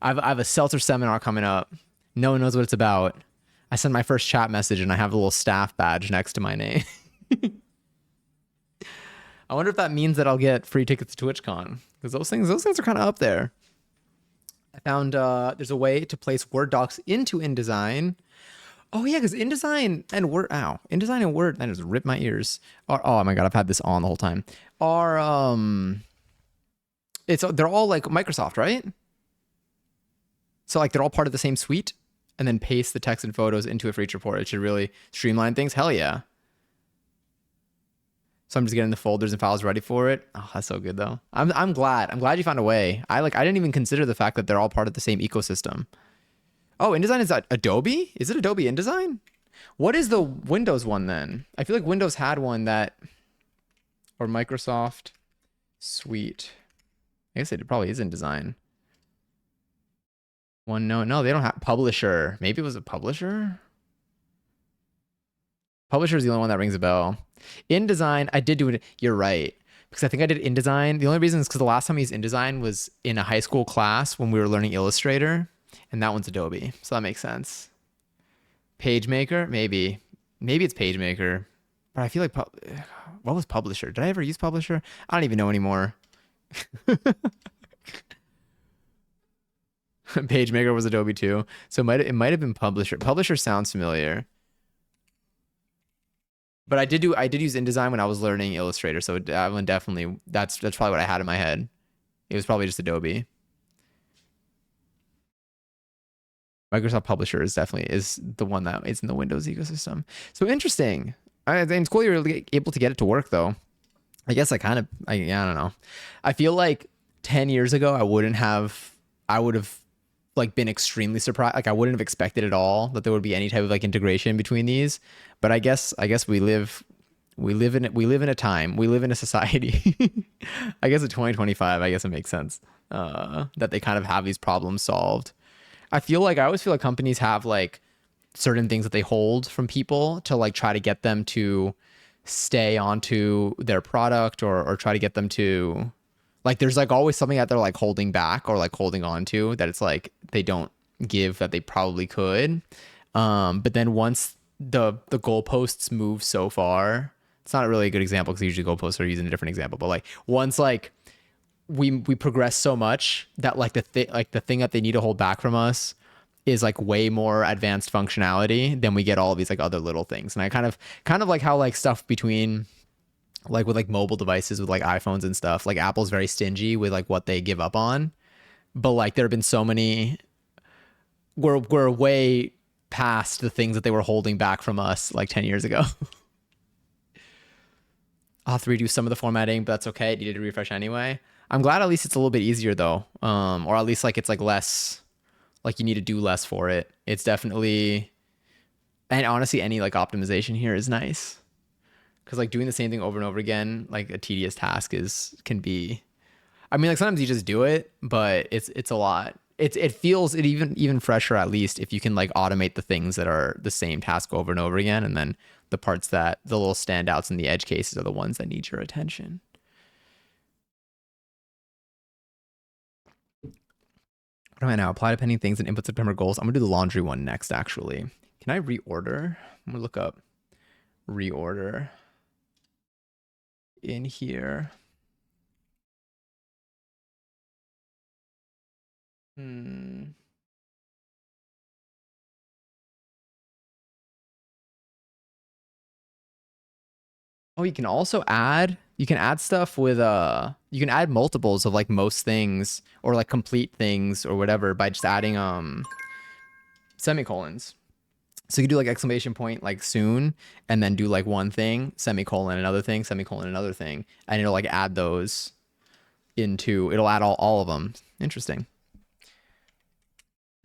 I have a seltzer seminar coming up. No one knows what it's about. I send my first chat message and I have a little staff badge next to my name. I wonder if that means that I'll get free tickets to TwitchCon, because those things are kind of up there. I found there's a way to place Word docs into InDesign. Oh yeah, because InDesign and Word, InDesign and Word, that just ripped my ears. Oh my god, I've had this on the whole time. They're all like Microsoft, right? So like they're all part of the same suite, and then paste the text and photos into a for each report. It should really streamline things. Hell yeah. So I'm just getting the folders and files ready for it. Oh, that's so good though. I'm glad. I'm glad you found a way. I didn't even consider the fact that they're all part of the same ecosystem. Oh, InDesign is that Adobe? Is it Adobe InDesign? What is the Windows one then? I feel like Windows had one that, or Microsoft Suite. I guess it probably is InDesign. One, no, they don't have Publisher. Maybe it was a Publisher? Publisher is the only one that rings a bell. InDesign, I did do it. You're right. Because I think I did InDesign. The only reason is because the last time I used InDesign was in a high school class when we were learning Illustrator. And that one's Adobe. So that makes sense. PageMaker? Maybe. Maybe it's PageMaker. But I feel like... what was Publisher? Did I ever use Publisher? I don't even know anymore. PageMaker was Adobe too. So it might have been Publisher. Publisher sounds familiar. But I did use InDesign when I was learning Illustrator, so that one definitely, that's probably what I had in my head. It was probably just Adobe. Microsoft Publisher is the one that is in the Windows ecosystem. So interesting. I think it's cool you're able to get it to work though. I guess I don't know. I feel like 10 years ago I would have like been extremely surprised. Like I wouldn't have expected at all that there would be any type of like integration between these. But I guess we live in a time. We live in a society. I guess in 2025, I guess it makes sense that they kind of have these problems solved. I always feel like companies have like certain things that they hold from people to like try to get them to stay onto their product or try to get them to like, there's like always something that they're like holding back or like holding on to that it's like they don't give that they probably could. But then once the goalposts move so far, it's not really a good example because usually goalposts are using a different example, but like once like we progress so much that like the thing that they need to hold back from us is like way more advanced functionality, then we get all of these like other little things. And I kind of like how like stuff between like with like mobile devices with like iPhones and stuff, like Apple's very stingy with like what they give up on, but like there have been so many, we're way past the things that they were holding back from us like 10 years ago. I'll have to redo some of the formatting, but that's okay. It needed to refresh anyway. I'm glad at least it's a little bit easier though. Or at least like it's like less, like you need to do less for it. It's definitely, and honestly, any like optimization here is nice. Cause like doing the same thing over and over again, like a tedious task can be, I mean, like sometimes you just do it, but it's a lot. It feels even fresher at least if you can like automate the things that are the same task over and over again. And then the parts that the little standouts and the edge cases are the ones that need your attention. What do I now? Apply to pending things and input September goals. I'm gonna do the laundry one next, actually. Can I reorder? I'm gonna look up reorder in here. Oh, you can also add stuff with you can add multiples of like most things or like complete things or whatever by just adding semicolons. So you can do like exclamation point like soon and then do like one thing, semicolon, another thing, semicolon, another thing, and it'll like add those into, it'll add all of them. Interesting.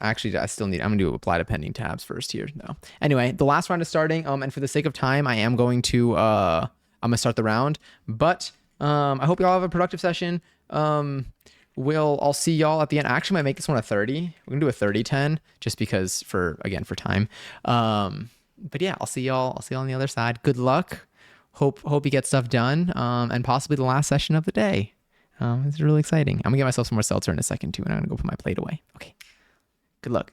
Actually, I still need. I'm gonna do apply to pending tabs first here. No. Anyway, the last round is starting. And for the sake of time, I am going to. I'm gonna start the round. But I hope y'all have a productive session. I'll see y'all at the end. I actually might make this one a 30. We're gonna do a 30-10 just because for time. But yeah, I'll see y'all. I'll see y'all on the other side. Good luck. Hope you get stuff done. And possibly the last session of the day. It's really exciting. I'm gonna get myself some more seltzer in a second too, and I'm gonna go put my plate away. Okay. Good luck.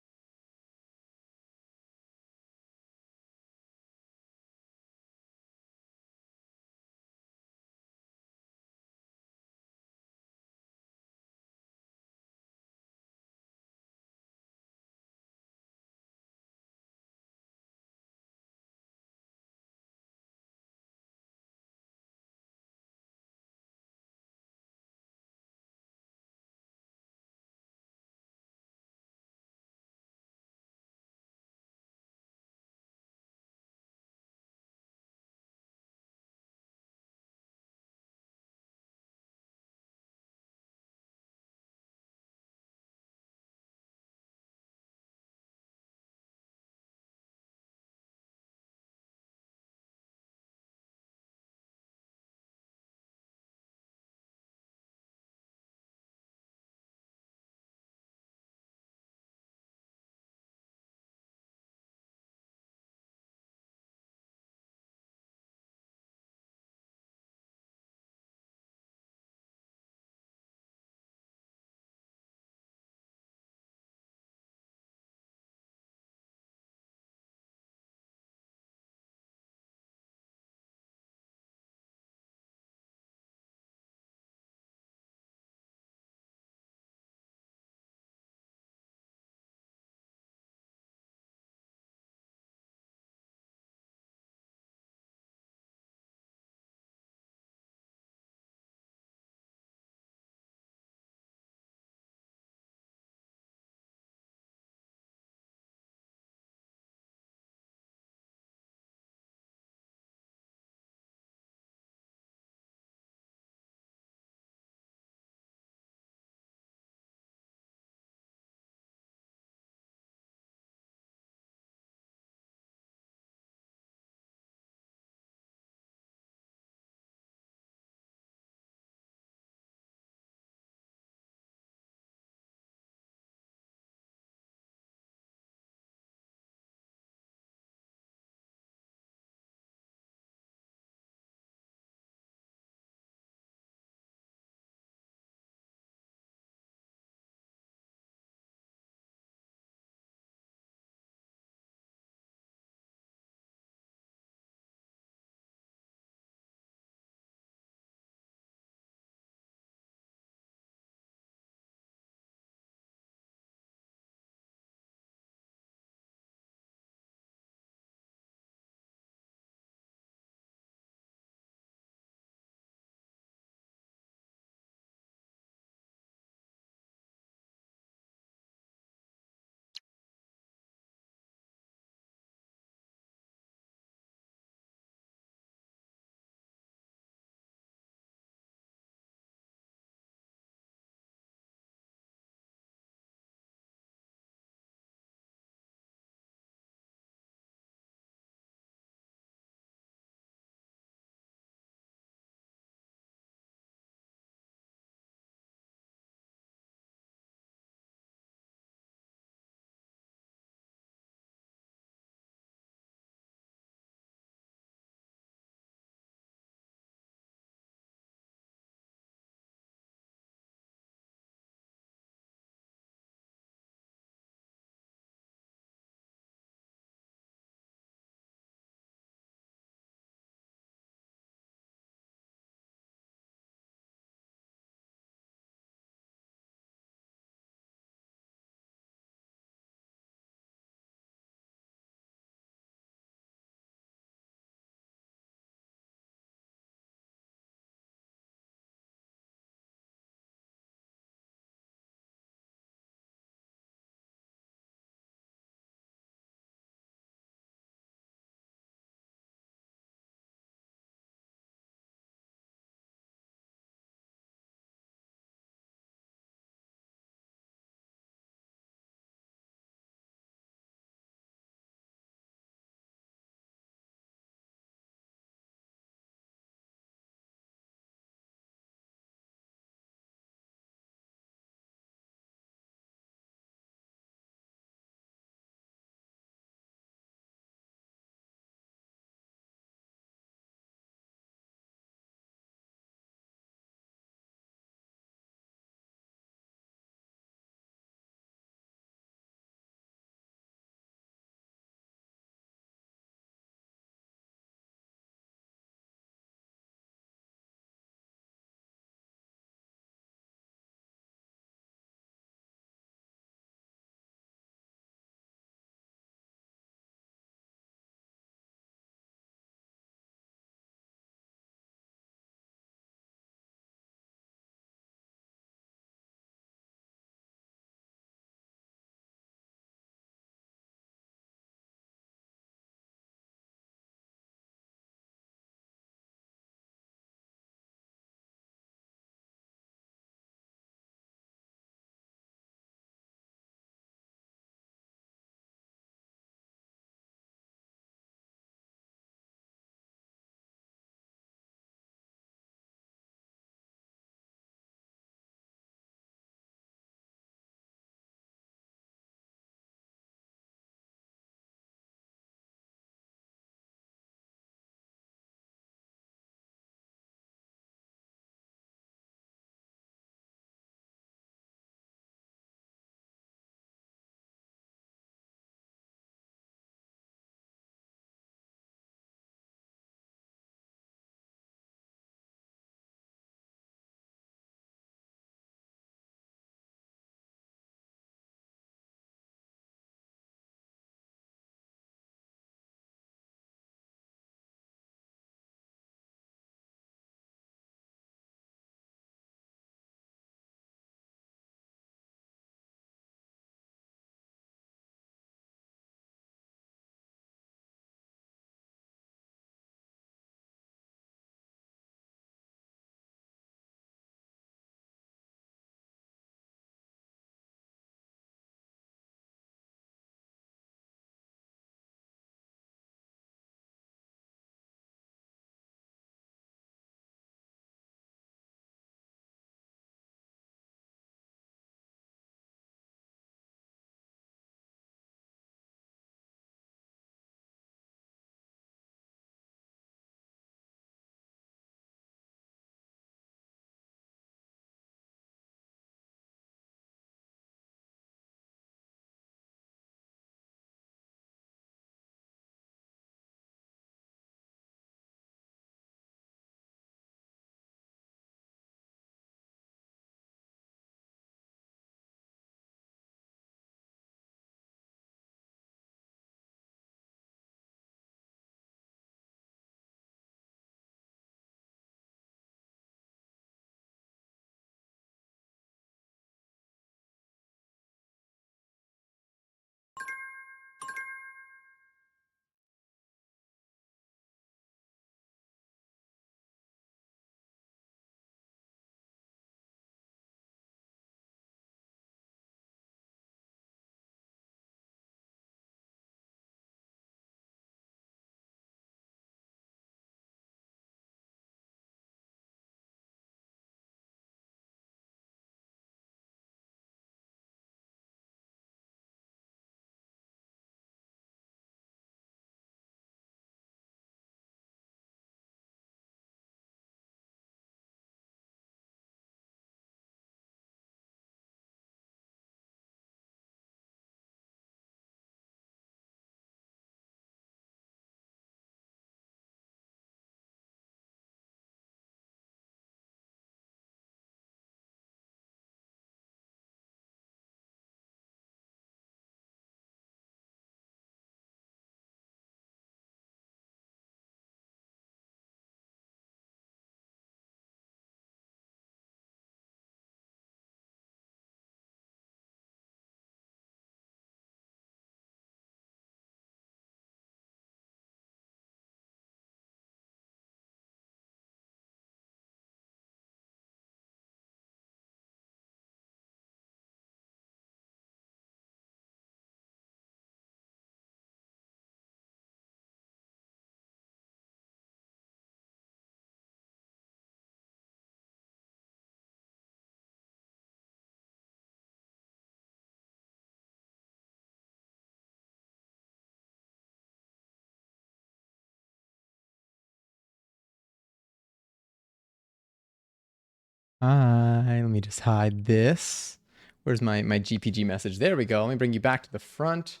Hi, let me just hide this. Where's my GPG message? There we go. Let me bring you back to the front.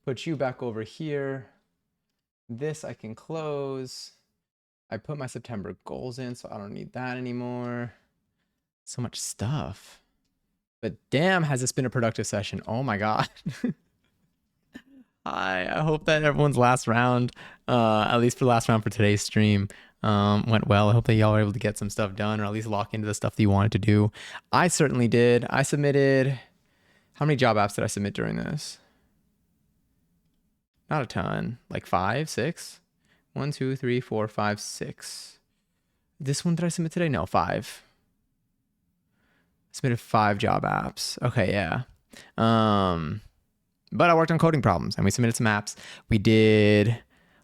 Put you back over here. This I can close. I put my September goals in, so I don't need that anymore. So much stuff. But damn, has this been a productive session? Oh my god. I hope that everyone's last round, at least for the last round for today's stream, went well. I hope that y'all were able to get some stuff done or at least lock into the stuff that you wanted to do. I certainly did. I submitted, how many job apps did I submit during this? Not a ton, like 5, 6? 1, 2, 3, 4, 5, 6. This one did I submit today? No, 5. I submitted 5 job apps. Okay, yeah. But I worked on coding problems and we submitted some apps. We did,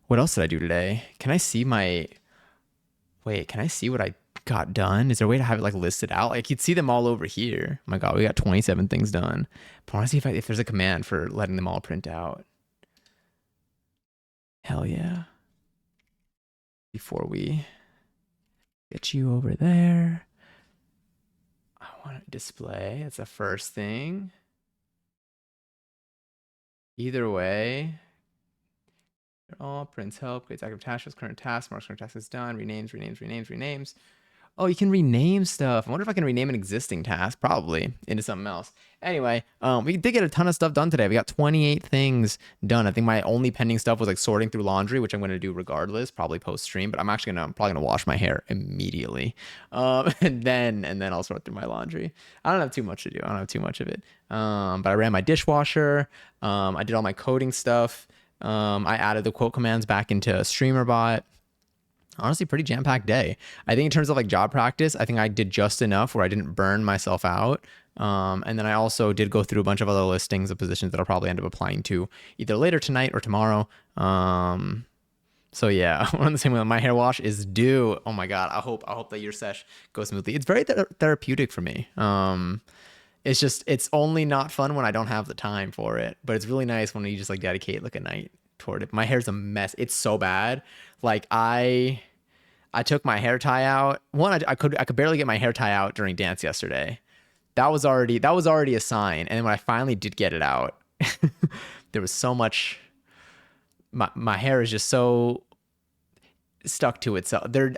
what else did I do today? Can I see can I see what I got done? Is there a way to have it like listed out? Like you'd see them all over here. Oh my God, we got 27 things done. But I want to see if there's a command for letting them all print out. Hell yeah. Before we get you over there, I want to display. That's the first thing. Either way, all prints help, creates active tasks, current tasks, marks current task is done, renames. Oh, you can rename stuff. I wonder if I can rename an existing task, probably, into something else. Anyway, we did get a ton of stuff done today. We got 28 things done. I think my only pending stuff was like sorting through laundry, which I'm going to do regardless, probably post stream. But I'm probably gonna wash my hair immediately, and then I'll sort through my laundry. I don't have too much to do. I don't have too much of it. But I ran my dishwasher. I did all my coding stuff. I added the quote commands back into StreamerBot. Honestly, pretty jam-packed day. I think in terms of like job practice, I think I did just enough where I didn't burn myself out. And then I also did go through a bunch of other listings of positions that I'll probably end up applying to either later tonight or tomorrow. So yeah, we're on the same way. My hair wash is due. Oh my God. I hope that your sesh goes smoothly. It's very therapeutic for me. It's only not fun when I don't have the time for it, but it's really nice when you just like dedicate like a night toward it. My hair's a mess. It's so bad. Like I took my hair tie out. I could barely get my hair tie out during dance yesterday. That was already a sign. And then when I finally did get it out, there was so much. My hair is just so stuck to itself. We're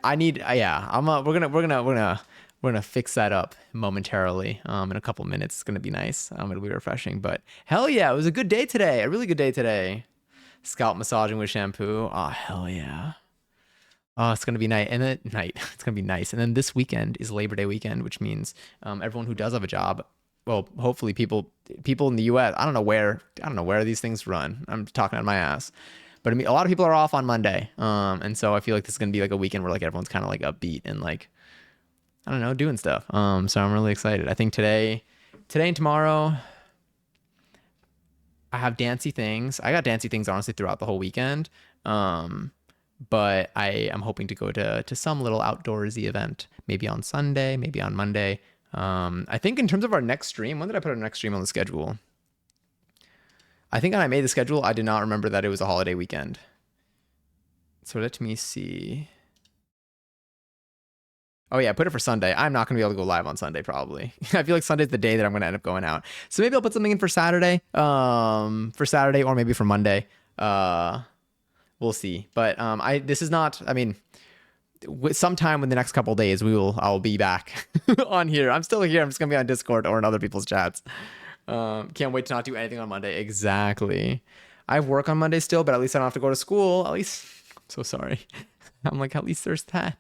gonna fix that up momentarily. In a couple minutes, it's gonna be nice. It'll be refreshing. But hell yeah, it was a good day today. A really good day today. Scalp massaging with shampoo. Oh hell yeah. Oh, it's gonna be night and then night. It's gonna be nice. And then this weekend is Labor Day weekend, which means everyone who does have a job, well, hopefully people in the U.S. I don't know where these things run. I'm talking out of my ass, but I mean, a lot of people are off on Monday, and so I feel like this is gonna be like a weekend where like everyone's kind of like upbeat and like I don't know, doing stuff. So I'm really excited. I think today and tomorrow, I have dancey things. I got dancey things honestly throughout the whole weekend. But I am hoping to go to some little outdoorsy event, maybe on Sunday, maybe on Monday. I think in terms of our next stream, when did I put our next stream on the schedule? I think when I made the schedule, I did not remember that it was a holiday weekend. So let me see. Oh yeah, I put it for Sunday. I'm not gonna be able to go live on Sunday probably. I feel like Sunday's the day that I'm gonna end up going out. So maybe I'll put something in for Saturday. Or maybe for Monday. We'll see. But this is not. I mean, sometime in the next couple of days, I'll be back on here. I'm still here. I'm just gonna be on Discord or in other people's chats. Can't wait to not do anything on Monday. Exactly. I have work on Monday still, but at least I don't have to go to school. At least, I'm so sorry. I'm like, at least there's that.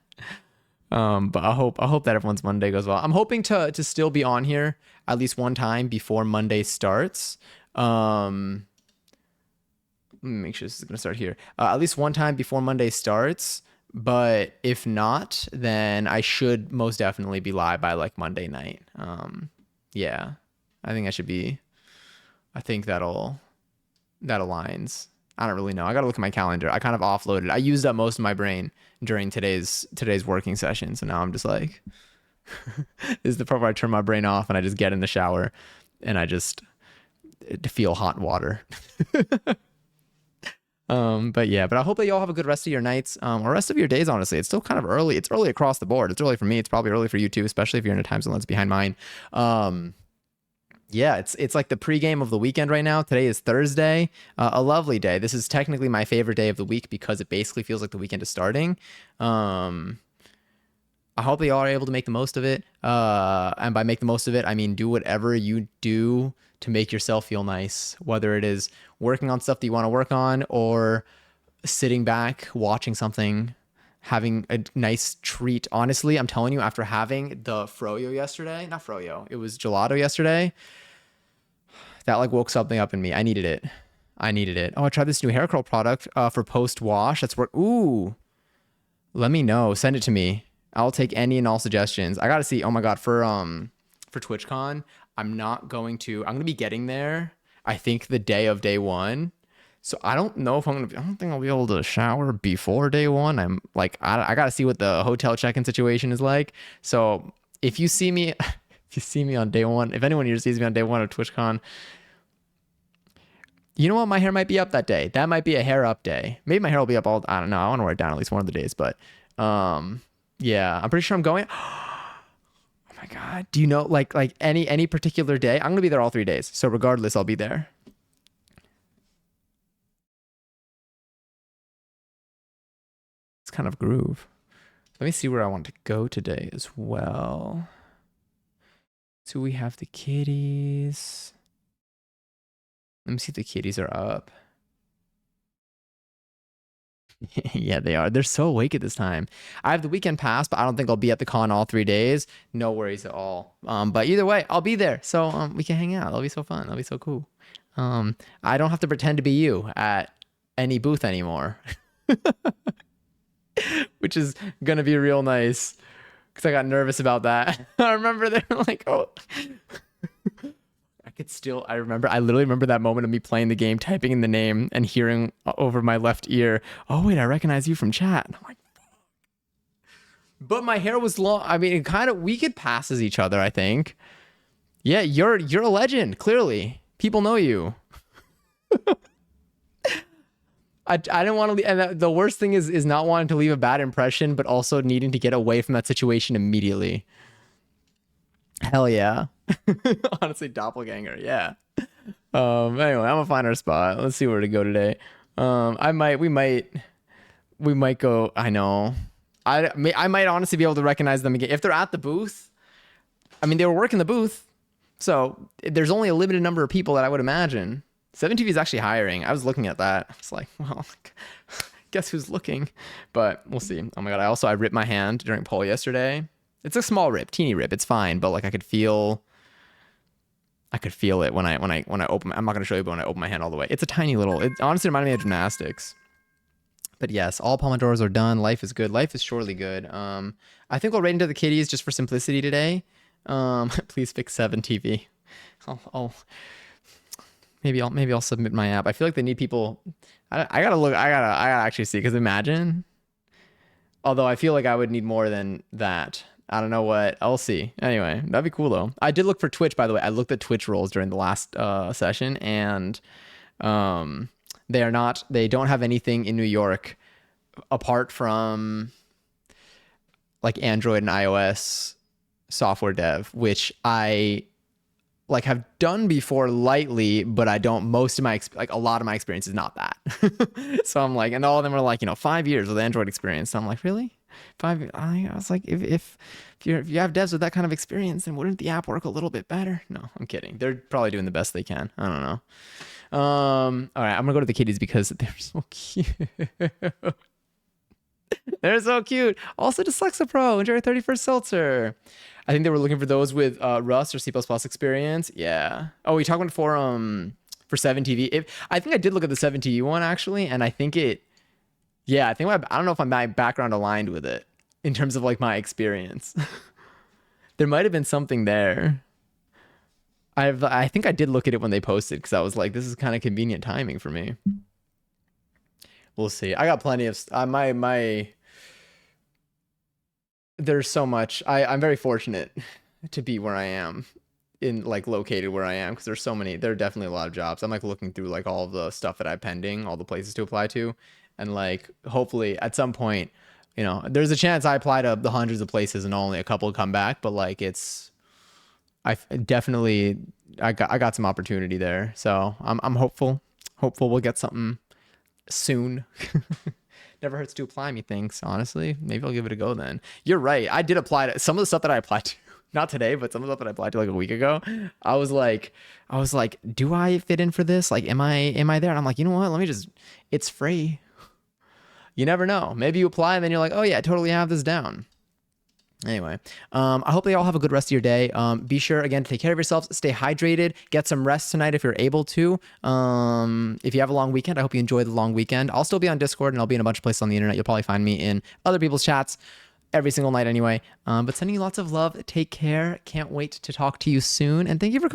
But I hope that everyone's Monday goes well. I'm hoping to still be on here at least one time before Monday starts. Let me make sure this is gonna start here. At least one time before Monday starts. But if not, then I should most definitely be live by like Monday night. Yeah, I think that aligns. I don't really know. I gotta look at my calendar. I kind of offloaded. I used up most of my brain during today's working session. So now I'm just like, this is the part where I turn my brain off and I just get in the shower and I just feel hot water. But yeah, but I hope that y'all have a good rest of your nights, or rest of your days. Honestly, it's still kind of early. It's early across the board. It's early for me. It's probably early for you too, especially if you're in a time zone that's behind mine. Um, yeah, it's like the pregame of the weekend right now. Today is Thursday, a lovely day. This is technically my favorite day of the week because it basically feels like the weekend is starting. Um, I hope that y'all are able to make the most of it. And by make the most of it, I mean do whatever you do to make yourself feel nice, whether it is working on stuff that you want to work on or sitting back, watching something, having a nice treat. Honestly, I'm telling you, after having the froyo yesterday, not froyo, it was gelato yesterday, that like woke something up in me. I needed it. I needed it. Oh, I tried this new hair curl product for post wash. That's work. Ooh, let me know. Send it to me. I'll take any and all suggestions. I gotta see. Oh my god, for TwitchCon, I'm gonna be getting there. I think the day of day one. So I don't know if I don't think I'll be able to shower before day one. I'm like, I gotta see what the hotel check-in situation is like. So if you see me, if you see me on day one, if anyone here sees me on day one of TwitchCon, you know what? My hair might be up that day. That might be a hair up day. Maybe my hair will be up all. I don't know. I want to wear it down at least one of the days, but yeah, I'm pretty sure I'm going. Oh my god! Do you know like any particular day? I'm gonna be there all 3 days. So regardless, I'll be there. It's kind of groove. Let me see where I want to go today as well. So we have the kitties. Let me see if the kitties are up. Yeah, they are. They're so awake at this time. I have the weekend pass, but I don't think I'll be at the con all 3 days. No worries at all. But either way, I'll be there. So we can hang out. That'll be so fun. That'll be so cool. I don't have to pretend to be you at any booth anymore, which is gonna be real nice because I got nervous about that. I remember they were like, oh, I literally remember that moment of me playing the game, typing in the name and hearing over my left ear, oh, wait, I recognize you from chat. And I'm like, but my hair was long. I mean, we could pass as each other, I think. Yeah, you're a legend, clearly. People know you. I didn't want to leave, and the worst thing is not wanting to leave a bad impression, but also needing to get away from that situation immediately. Hell yeah. Honestly, doppelganger, yeah. Anyway, I'm gonna find our spot. Let's see where to go today. We might go. I know. I might honestly be able to recognize them again if they're at the booth. I mean, they were working the booth, so there's only a limited number of people that I would imagine. 7TV is actually hiring. I was looking at that. I was like, well, guess who's looking? But we'll see. Oh my god! I ripped my hand during poll yesterday. It's a small rip, teeny rip. It's fine, but like I could feel it when I open. I'm not gonna show you, but when I open my hand all the way, it's a tiny little. It honestly reminded me of gymnastics. But yes, all pomodoros are done. Life is good. Life is surely good. I think we'll right into the kitties just for simplicity today. Please fix 7TV. Maybe I'll submit my app. I feel like they need people. I gotta look. I gotta actually see. Because imagine. Although I feel like I would need more than that. I don't know what. I'll see. Anyway, that'd be cool though. I did look for Twitch, by the way. I looked at Twitch roles during the last session, and they don't have anything in New York apart from like Android and iOS software dev, which I like have done before lightly, but I don't. Most of my like a lot of my experience is not that. So I'm like, and all of them are like, 5 years with Android experience. So I'm like, really? 5? I was like, if you have devs with that kind of experience, then wouldn't the app work a little bit better? No, I'm kidding. They're probably doing the best they can. I don't know. All right, I'm gonna go to the kitties because they're so cute. They're so cute. Also, Dyslexa Pro, enjoy your 31st seltzer. I think they were looking for those with Rust or C++ experience. Yeah. Oh, we talking for 7TV. I think I did look at the 7TV one actually, and I think it. Yeah, I think I don't know if my background aligned with it in terms of like my experience. There might have been something there. I think I did look at it when they posted because I was like, this is kind of convenient timing for me. We'll see. I got plenty of my. There's so much. I'm very fortunate to be where I am in like located where I am, because there's so many. There are definitely a lot of jobs. I'm like looking through like all of the stuff that I have pending, all the places to apply to, and like hopefully at some point, there's a chance I apply to the hundreds of places and only a couple come back. But like definitely I got some opportunity there, so I'm hopeful. Hopeful we'll get something soon. Never hurts to apply, methinks. Honestly, maybe I'll give it a go then. You're right. I did apply to some of the stuff that I applied to. Not today, but some of the stuff that I applied to like a week ago. I was like, do I fit in for this? Like, am I there? And I'm like, you know what? Let me just. It's free. You never know. Maybe you apply and then you're like, oh yeah, I totally have this down. Anyway, I hope they all have a good rest of your day. Be sure again to take care of yourselves, stay hydrated, get some rest tonight if you're able to. If you have a long weekend, I hope you enjoy the long weekend. I'll still be on Discord and I'll be in a bunch of places on the internet. You'll probably find me in other people's chats every single night anyway. But sending you lots of love. Take care. Can't wait to talk to you soon. And thank you for